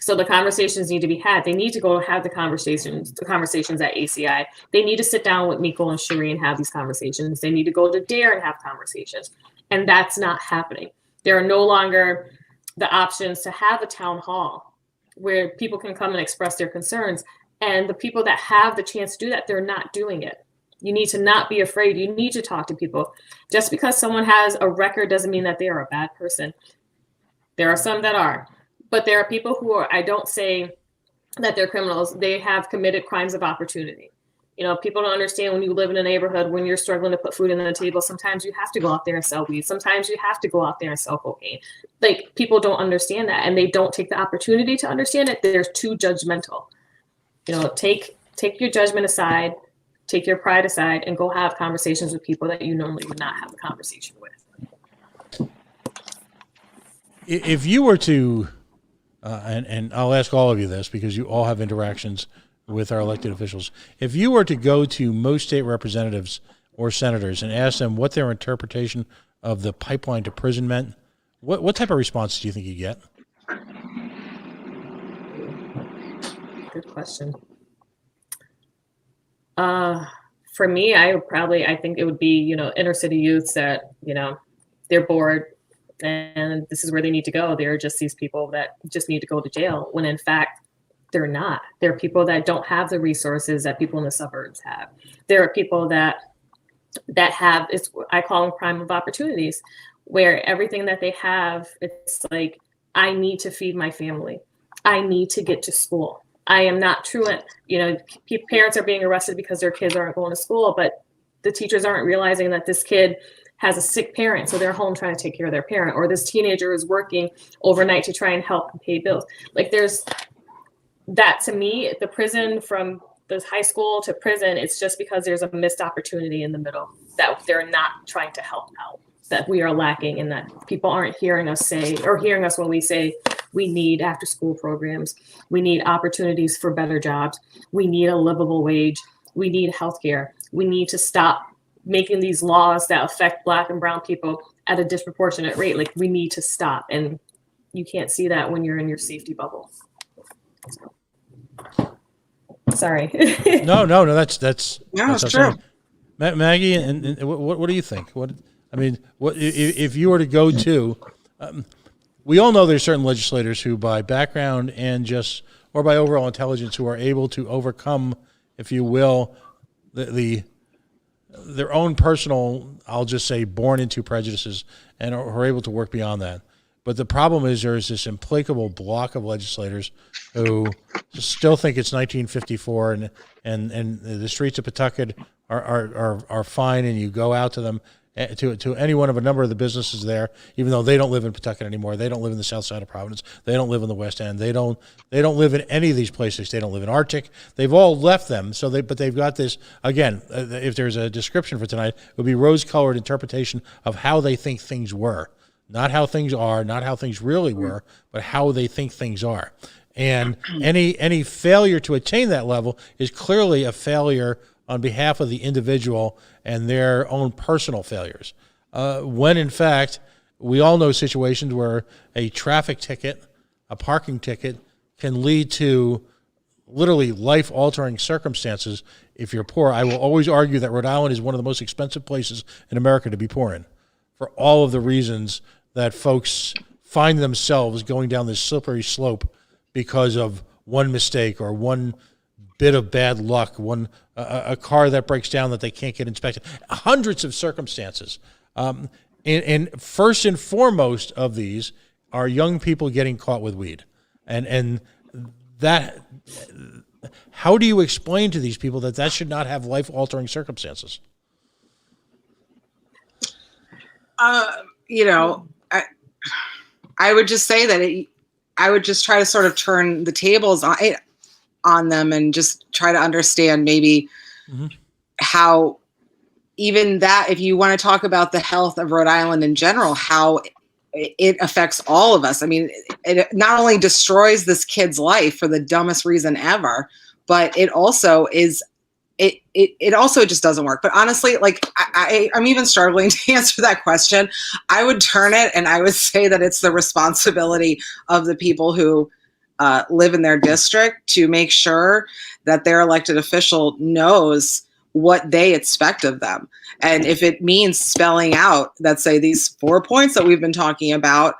So the conversations need to be had. They need to go have the conversations at ACI. They need to sit down with Miko and Cherie and have these conversations. They need to go to DARE and have conversations. And that's not happening. There are no longer the options to have a town hall where people can come and express their concerns. And the people that have the chance to do that, they're not doing it. You need to not be afraid. You need to talk to people. Just because someone has a record doesn't mean that they are a bad person. There are some that are, but there are people who are, I don't say that they're criminals. They have committed crimes of opportunity. You know, people don't understand when you live in a neighborhood, when you're struggling to put food on the table, sometimes you have to go out there and sell weed. Sometimes you have to go out there and sell cocaine. Like, people don't understand that, and they don't take the opportunity to understand it. They're too judgmental. You know, take your judgment aside, take your pride aside, and go have conversations with people that you normally would not have a conversation with. If you were to, and I'll ask all of you this because you all have interactions with our elected officials. If you were to go to most state representatives or senators and ask them what their interpretation of the pipeline to prison meant, what type of response do you think you get? Good question. For me, I think it would be, you know, inner city youths that, you know, they're bored and this is where they need to go. They're just these people that just need to go to jail, when in fact, they're not. There are people that don't have the resources that people in the suburbs have. There are people that have, I call them crime of opportunities, where everything that they have, it's like, I need to feed my family. I need to get to school. I am not truant. You know, parents are being arrested because their kids aren't going to school, but the teachers aren't realizing that this kid has a sick parent, so they're home trying to take care of their parent, or this teenager is working overnight to try and help and pay bills. Like, there's that, to me, the prison, from the high school to prison, it's just because there's a missed opportunity in the middle that they're not trying to help out, that we are lacking, and that people aren't hearing us say, or hearing us when we say we need after school programs, we need opportunities for better jobs, we need a livable wage, we need healthcare, we need to stop making these laws that affect Black and brown people at a disproportionate rate. Like, we need to stop, and you can't see that when you're in your safety bubble. Sorry. No, that's true. Maggie, and what do you think? What if you were to go to? We all know there's certain legislators who, by background and or by overall intelligence, who are able to overcome, if you will, their own personal, I'll just say, born into prejudices, and are able to work beyond that. But the problem is there's this implacable block of legislators who still think it's 1954 and the streets of Pawtucket are fine, and you go out to them, to any one of a number of the businesses there, even though they don't live in Pawtucket anymore. They don't live in the south side of Providence. They don't live in the West End. They don't live in any of these places. They don't live in Arctic. They've all left them. But they've got this, again, if there's a description for tonight, it would be rose-colored interpretation of how they think things were. Not how things are, not how things really were, but how they think things are. And any failure to attain that level is clearly a failure on behalf of the individual and their own personal failures. When in fact, we all know situations where a traffic ticket, a parking ticket, can lead to literally life-altering circumstances if you're poor. I will always argue that Rhode Island is one of the most expensive places in America to be poor in, for all of the reasons that folks find themselves going down this slippery slope because of one mistake or one bit of bad luck, a car that breaks down that they can't get inspected, hundreds of circumstances. And first and foremost of these are young people getting caught with weed. And that, how do you explain to these people that should not have life-altering circumstances? I would just say that I would just try to sort of turn the tables on them and just try to understand maybe how, even that, if you want to talk about the health of Rhode Island in general, how it affects all of us. I mean, it not only destroys this kid's life for the dumbest reason ever, but it also is, it also just doesn't work. But honestly, like I'm even struggling to answer that question. I would turn it and I would say that it's the responsibility of the people who live in their district to make sure that their elected official knows what they expect of them. And if it means spelling out, let's say, these 4 points that we've been talking about,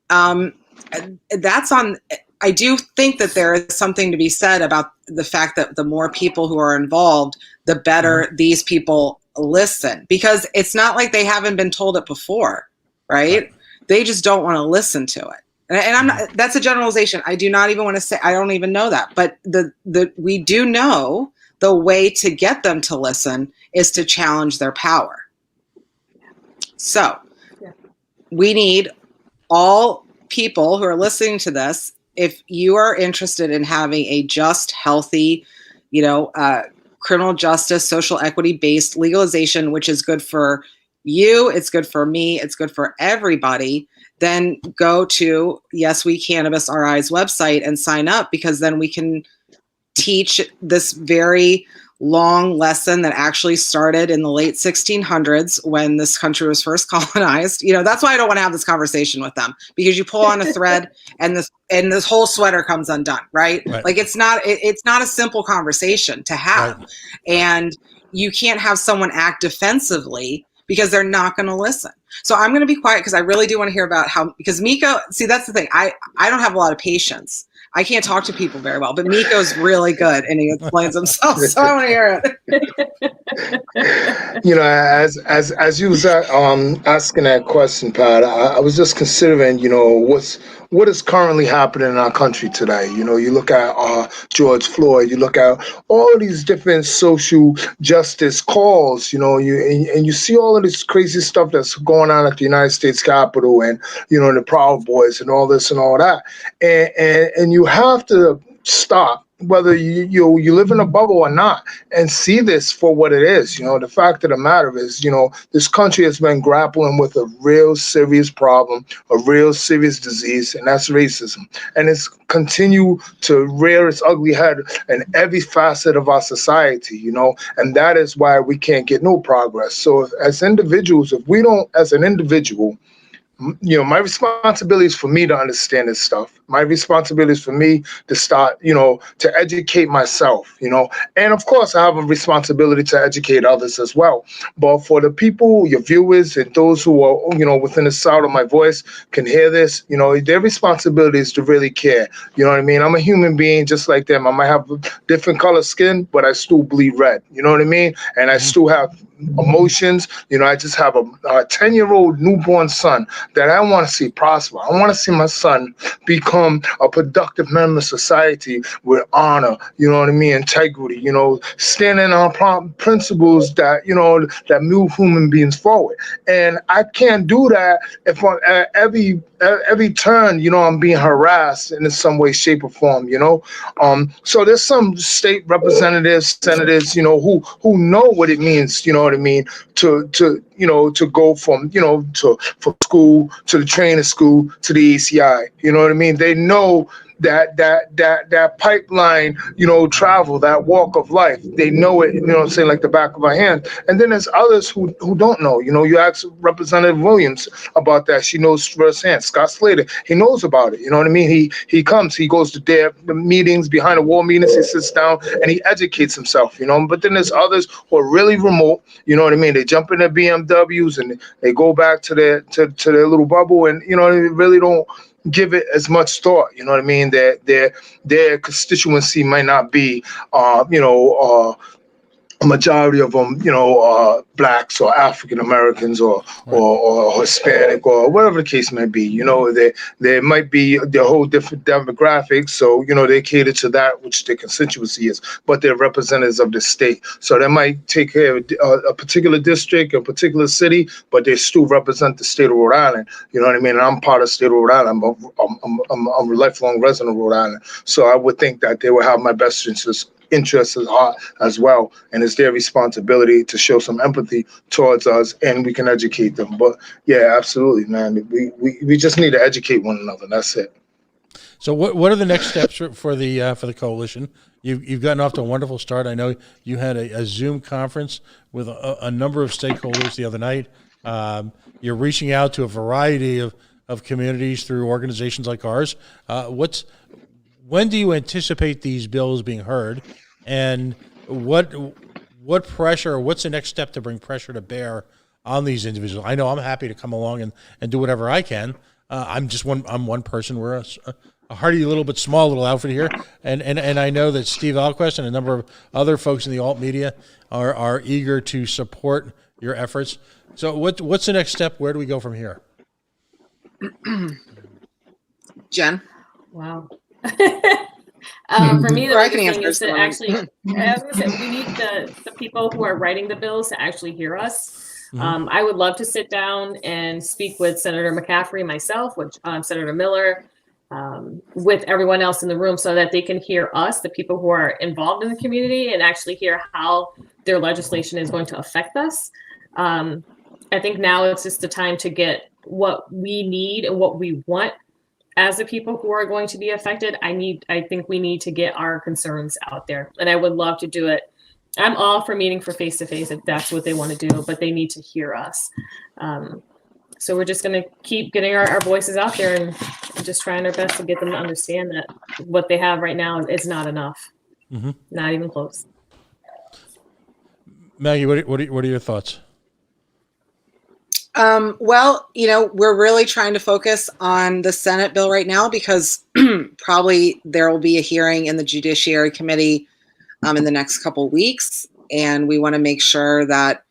that's on. I do think that there is something to be said about the fact that the more people who are involved, the better these people listen, because it's not like they haven't been told it before, right? They just don't want to listen to it. And I'm not, that's a generalization. I do not even want to say, I don't even know that, but we do know the way to get them to listen is to challenge their power. So we need all people who are listening to this, if you are interested in having a just, healthy, criminal justice, social equity based legalization, which is good for you, it's good for me, it's good for everybody, then go to Yes We Cannabis RI's website and sign up, because then we can teach this very long lesson that actually started in the late 1600s when this country was first colonized. That's why I don't want to have this conversation with them, because you pull on a thread and this whole sweater comes undone, right? Like it's not a simple conversation to have. Right. And you can't have someone act defensively because they're not going to listen. So I'm going to be quiet because I really do want to hear about because Miko, see, that's the thing. I don't have a lot of patience. I can't talk to people very well, but Miko's really good and he explains himself. So I want to hear it. As you was asking that question, Pat, I was just considering, what is currently happening in our country today. You look at George Floyd, you look at all of these different social justice calls, and you see all of this crazy stuff that's going on at the United States Capitol and, the Proud Boys and all this and all that. And you have to stop, whether you live in a bubble or not, and see this for what it is. The fact of the matter is, this country has been grappling with a real serious problem, a real serious disease, and that's racism. And it's continue to rear its ugly head in every facet of our society, and that is why we can't get no progress. So as individuals, if we don't, as an individual, my responsibility is for me to understand this stuff. My responsibility is for me to start, to educate myself, and of course I have a responsibility to educate others as well. But for the people, your viewers, and those who are, within the sound of my voice can hear this, their responsibility is to really care. You know what I mean? I'm a human being just like them. I might have different color skin, but I still bleed red. You know what I mean? And I still have emotions. I just have a 10-year-old newborn son that I want to see prosper. I want to see my son become a productive member of society with honor, integrity, standing on principles that, that move human beings forward. And I can't do that if at every turn, I'm being harassed in some way, shape, or form, So there's some state representatives, senators, who know what it means, what I mean, to go from, from school to the training school to the ACI. You know what I mean? They know that pipeline, travel, that walk of life. They know it, like the back of our hand. And then there's others who don't know. You ask Representative Williams about that. She knows firsthand. Scott Slater, he knows about it. You know what I mean? He comes, he goes to their meetings, behind the wall meetings, he sits down and he educates himself, But then there's others who are really remote, you know what I mean? They jump in their BMWs and they go back to their little bubble, and they really don't give it as much thought. You know what I mean? Their constituency might not be a majority of them, blacks or African Americans or Hispanic or whatever the case may be. There might be their whole different demographics. So, they cater to that which their constituency is, but they're representatives of the state. So they might take care of a particular district, a particular city, but they still represent the state of Rhode Island. You know what I mean? And I'm part of the state of Rhode Island. I'm a lifelong resident of Rhode Island. So I would think that they would have my best interests interests as well, and it's their responsibility to show some empathy towards us, and we can educate them. But yeah, absolutely, man. We just need to educate one another. That's it. So what are the next steps for the coalition? You've gotten off to a wonderful start. I know you had a Zoom conference with a number of stakeholders the other night. You're reaching out to a variety of communities through organizations like ours. When do you anticipate these bills being heard, and what pressure, or what's the next step to bring pressure to bear on these individuals? I know I'm happy to come along and do whatever I can. I'm one person. We're a hardy little but small little outfit here, and I know that Steve Alquist and a number of other folks in the alt media are eager to support your efforts. So what's the next step? Where do we go from here? Jen? Wow. For me, the Or I can biggest thing answer is to some. actually, as I said, we need the people who are writing the bills to actually hear us. I would love to sit down and speak with Senator McCaffrey, myself, with Senator Miller, with everyone else in the room, so that they can hear us, the people who are involved in the community, and actually hear how their legislation is going to affect us. I think now it's just the time to get what we need and what we want as the people who are going to be affected. I think we need to get our concerns out there, and I would love to do it. I'm all for meeting for face-to-face if that's what they want to do, but they need to hear us. So we're just going to keep getting our voices out there and just trying our best to get them to understand that what they have right now is not enough. Not even close. Maggie, what are your thoughts? Well, we're really trying to focus on the Senate bill right now, because probably there will be a hearing in the Judiciary Committee in the next couple of weeks. And we want to make sure that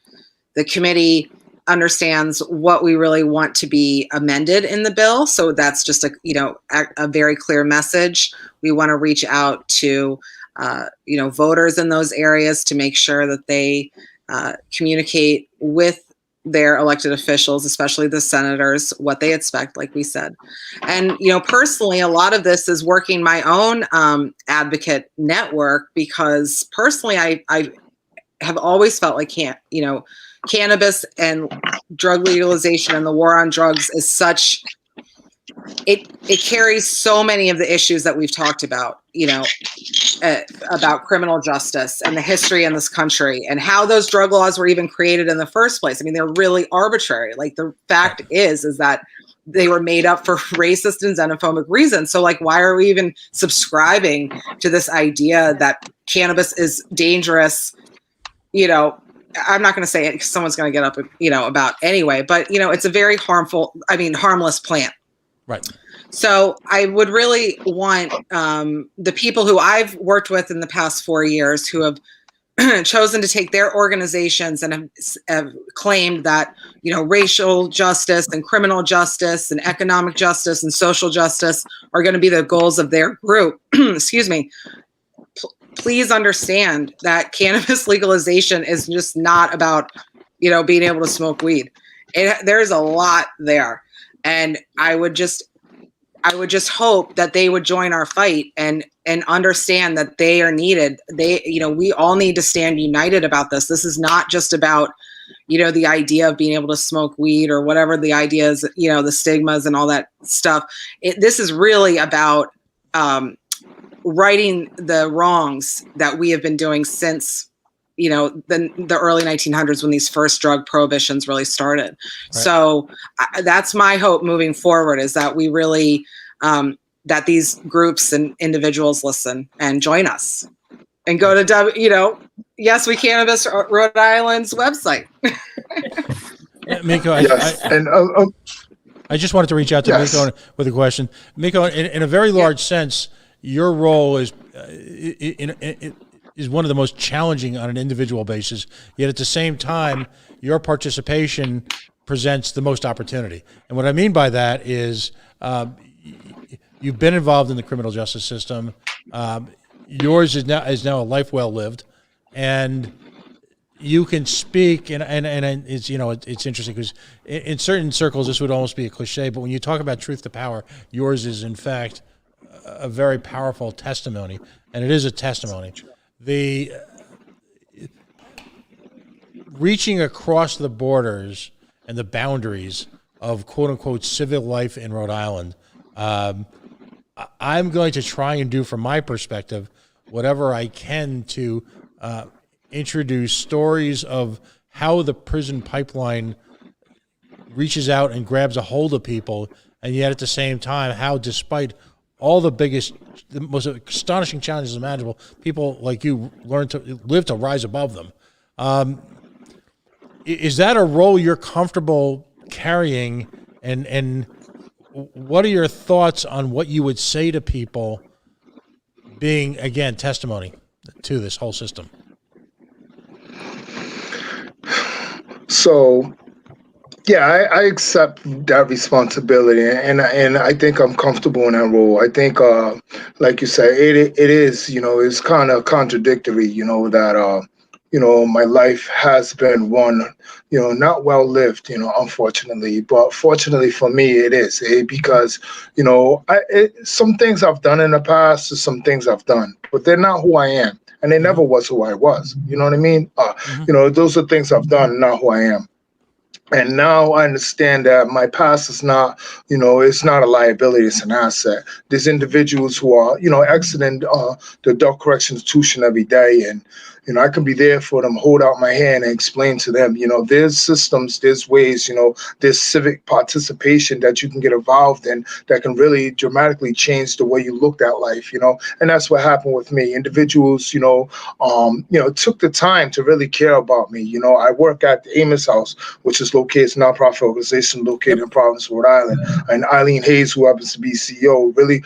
the committee understands what we really want to be amended in the bill. So that's just a very clear message. We want to reach out to, voters in those areas to make sure that they communicate with their elected officials, especially the senators, what they expect, like we said. And, personally, a lot of this is working my own advocate network, because personally, I have always felt like cannabis and drug legalization and the war on drugs is such, it carries so many of the issues that we've talked about, about criminal justice and the history in this country and how those drug laws were even created in the first place. I mean, they're really arbitrary. Like, the fact is that they were made up for racist and xenophobic reasons. So, why are we even subscribing to this idea that cannabis is dangerous? I'm not going to say it because someone's going to get up, about anyway, but, it's a very harmless plant. Right. So I would really want the people who I've worked with in the past 4 years, who have chosen to take their organizations and have claimed that, racial justice and criminal justice and economic justice and social justice are going to be the goals of their group. Excuse me. Please understand that cannabis legalization is just not about, being able to smoke weed. There's a lot there. And I would just hope that they would join our fight and understand that they are needed. We all need to stand united about this. This is not just about, the idea of being able to smoke weed or whatever the idea is, the stigmas and all that stuff. This is really about righting the wrongs that we have been doing since, the early 1900s, when these first drug prohibitions really started. Right. So that's my hope moving forward, is that we really, that these groups and individuals listen and join us and go to, Yes We Cannabis Rhode Island's website. Miko, yes. I just wanted to reach out to Miko with a question. Miko, in a very large sense, your role is one of the most challenging on an individual basis. Yet at the same time, your participation presents the most opportunity. And what I mean by that is you've been involved in the criminal justice system. Yours is now a life well lived, and you can speak. And it's it's interesting because in certain circles this would almost be a cliche, but when you talk about truth to power, yours is in fact a very powerful testimony, and it is a testimony. the reaching across the borders and the boundaries of quote unquote civil life in Rhode Island. I'm going to try and do, from my perspective, whatever I can to introduce stories of how the prison pipeline reaches out and grabs a hold of people, and yet at the same time, how despite all the most astonishing challenges imaginable, people like you learn to live to rise above them. Is that a role you're comfortable carrying? And what are your thoughts on what you would say to people being, again, testimony to this whole system? So, yeah, I accept that responsibility, and I think I'm comfortable in that role. I think, like you said, it is, it's kind of contradictory, that my life has been one, not well lived, unfortunately, but fortunately for me, it is, because, some things I've done in the past is some things I've done, but they're not who I am, and they never was who I was. You know what I mean? Those are things I've done, not who I am. And now I understand that my past is not, it's not a liability, it's an asset. There's individuals who are, exiting the adult correction institution every day. And, I can be there for them, hold out my hand and explain to them, there's systems, there's ways, there's civic participation that you can get involved in that can really dramatically change the way you looked at life, and that's what happened with me. Individuals, took the time to really care about me. I work at the Amos House, which is located, it's a nonprofit organization located in Providence, Rhode Island. And Eileen Hayes, who happens to be CEO, really,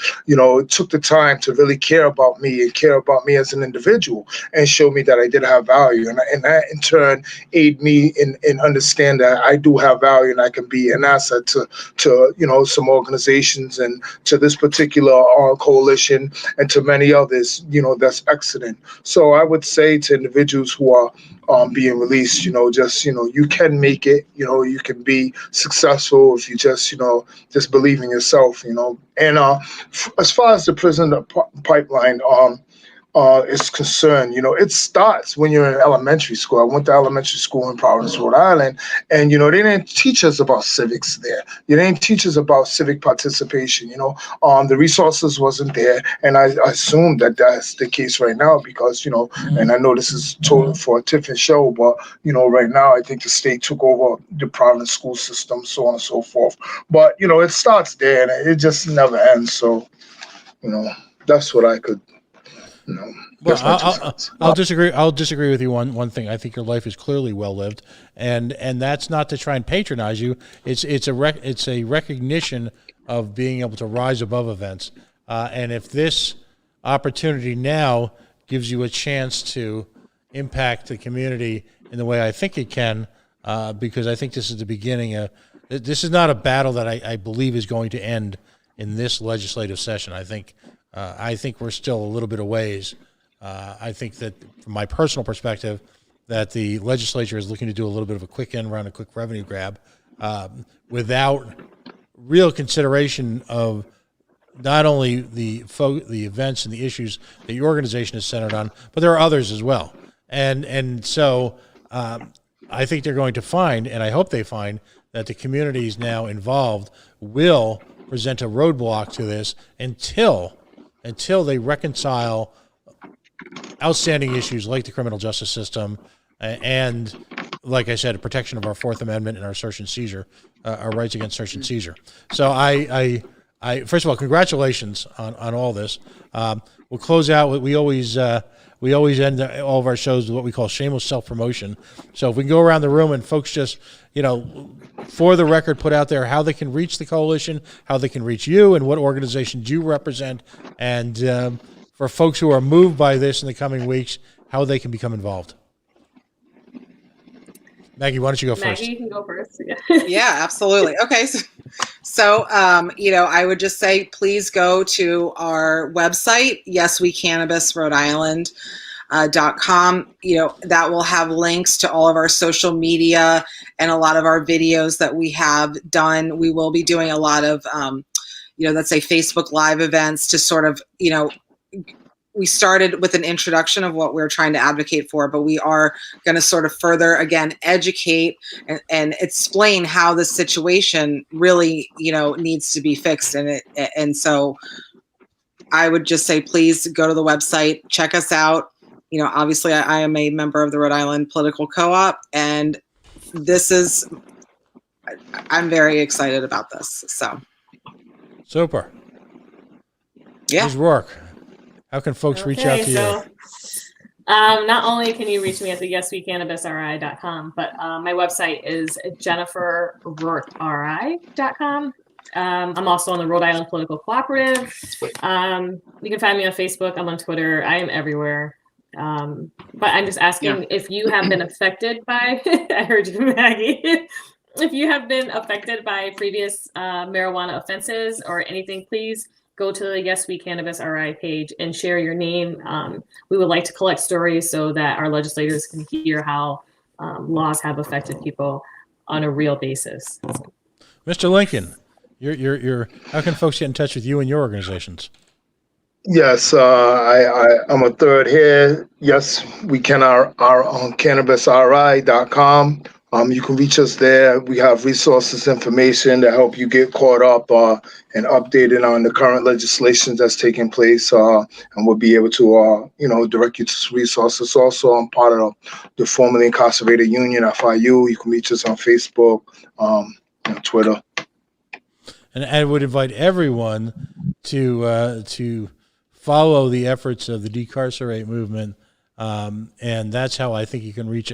took the time to really care about me and care about me as an individual and show me that I did have value. And that in turn aid me in understand that I do have value and I can be an asset to some organizations and to this particular coalition and to many others, that's exiting. So I would say to individuals who are being released, you can make it, you can be successful if you just believe in yourself, and as far as the prison pipeline is concerned, it starts when you're in elementary school. I went to elementary school in Providence, Rhode Island, and they didn't teach us about civics there. They didn't teach us about civic participation. The resources wasn't there, and I assume that that's the case right now because and I know this is totally for a different show, but right now I think the state took over the Providence school system, so on and so forth. But it starts there, and it just never ends. So that's what I could. Well, I'll disagree. I'll disagree with you on one thing. I think your life is clearly well lived, and that's not to try and patronize you. It's a recognition of being able to rise above events. And if this opportunity now gives you a chance to impact the community in the way I think it can, because I think this is the beginning. This is not a battle that I believe is going to end in this legislative session. I think we're still a little bit of ways. I think that from my personal perspective, that the legislature is looking to do a little bit of a quick end run, a quick revenue grab, without real consideration of not only the events and the issues that your organization is centered on, but there are others as well. And so I think they're going to find, and I hope they find, that the communities now involved will present a roadblock to this until they reconcile outstanding issues like the criminal justice system and, like I said, protection of our Fourth Amendment and our search and seizure, our rights against search and seizure. So I first of all, congratulations on all this. We'll close out with, we always end all of our shows with what we call shameless self-promotion. So if we can go around the room and folks just, for the record, put out there how they can reach the coalition, how they can reach you, and what organizations you represent, and for folks who are moved by this in the coming weeks, how they can become involved. Maggie, why don't you go first? Maggie, you can go first. Yeah, absolutely. Okay. So, I would just say, please go to our website, YesWeCannabisRhode.com. That will have links to all of our social media and a lot of our videos that we have done. We will be doing a lot of, let's say Facebook Live events to sort of, we started with an introduction of what we're trying to advocate for, but we are going to sort of further, again, educate and explain how the situation really, needs to be fixed. And so I would just say, please go to the website, check us out. Obviously I am a member of the Rhode Island Political Co-op, and I'm very excited about this. So. Super. Yeah. Ms. Rourke, how can folks reach out to you? Not only can you reach me at the yeswecannabisri.com, but my website is jenniferrourkeri.com. I'm also on the Rhode Island Political Cooperative. You can find me on Facebook. I'm on Twitter. I am everywhere. But I'm just asking if you have been affected by, I heard you, Maggie, if you have been affected by previous marijuana offenses or anything, please go to the Yes We Cannabis RI page and share your name. We would like to collect stories so that our legislators can hear how laws have affected people on a real basis. Mr. Lincoln, how can folks get in touch with you and your organizations? Yes, I'm a third here. Yes, we can our on cannabisri.com. You can reach us there. We have resources, information to help you get caught up and updated on the current legislation that's taking place, and we'll be able to, direct you to resources. Also, I'm part of the formerly incarcerated union, FIU. You can reach us on Facebook, and Twitter. And I would invite everyone to follow the efforts of the Decarcerate movement. And that's how I think you can reach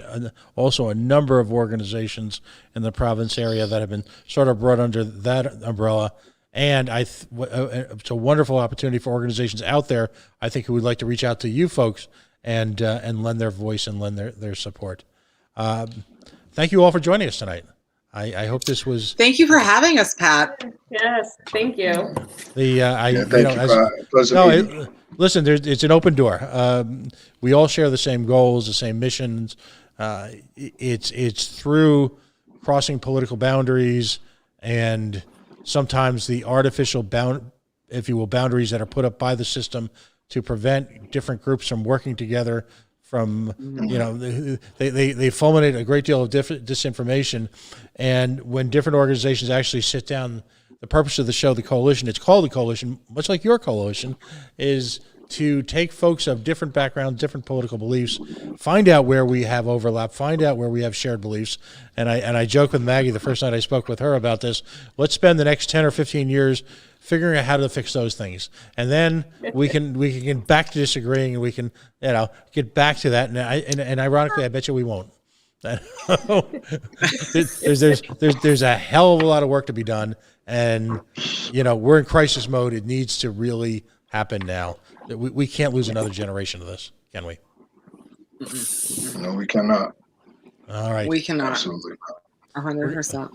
also a number of organizations in the province area that have been sort of brought under that umbrella. And it's a wonderful opportunity for organizations out there, I think, who would like to reach out to you folks and lend their voice and lend their support. Thank you all for joining us tonight. I hope this was. Thank you for having us, Pat. Yes, thank you. Listen, it's an open door. We all share the same goals, the same missions. It's through crossing political boundaries and sometimes the artificial boundaries that are put up by the system to prevent different groups from working together. They fulminate a great deal of disinformation, and when different organizations actually sit down, the purpose of the show, the coalition, it's called the coalition, much like your coalition, is to take folks of different backgrounds, different political beliefs, find out where we have overlap, find out where we have shared beliefs. And I joked with Maggie the first night I spoke with her about this. Let's spend the next 10 or 15 years figuring out how to fix those things, and then we can get back to disagreeing, and we can get back to that. And ironically, I bet you we won't. There's a hell of a lot of work to be done, and we're in crisis mode. It needs to really happen now. We can't lose another generation of this, can we? No, we cannot. All right, we cannot. Absolutely not. 100%.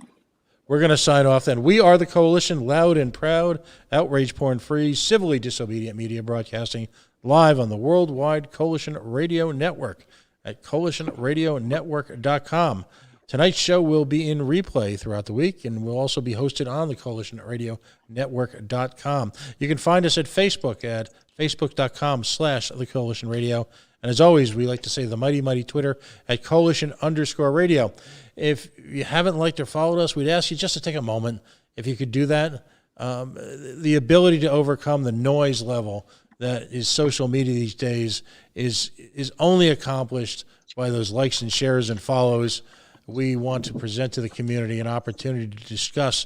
We're going to sign off then. We are the Coalition, loud and proud, outrage porn-free, civilly disobedient media broadcasting live on the Worldwide Coalition Radio Network at coalitionradionetwork.com. Tonight's show will be in replay throughout the week and will also be hosted on the coalitionradionetwork.com. You can find us at Facebook at facebook.com/The Coalition Radio. And as always, we like to say the mighty, mighty Twitter at @Coalition_radio. If you haven't liked or followed us, we'd ask you just to take a moment, if you could do that. The ability to overcome the noise level that is social media these days is only accomplished by those likes and shares and follows. We want to present to the community an opportunity to discuss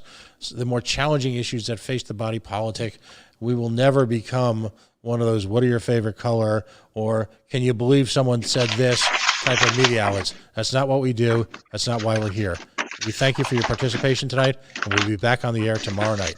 the more challenging issues that face the body politic. We will never become one of those, what are your favorite color, or can you believe someone said this type of media outlets. That's not what we do. That's not why we're here. We thank you for your participation tonight, and we'll be back on the air tomorrow night.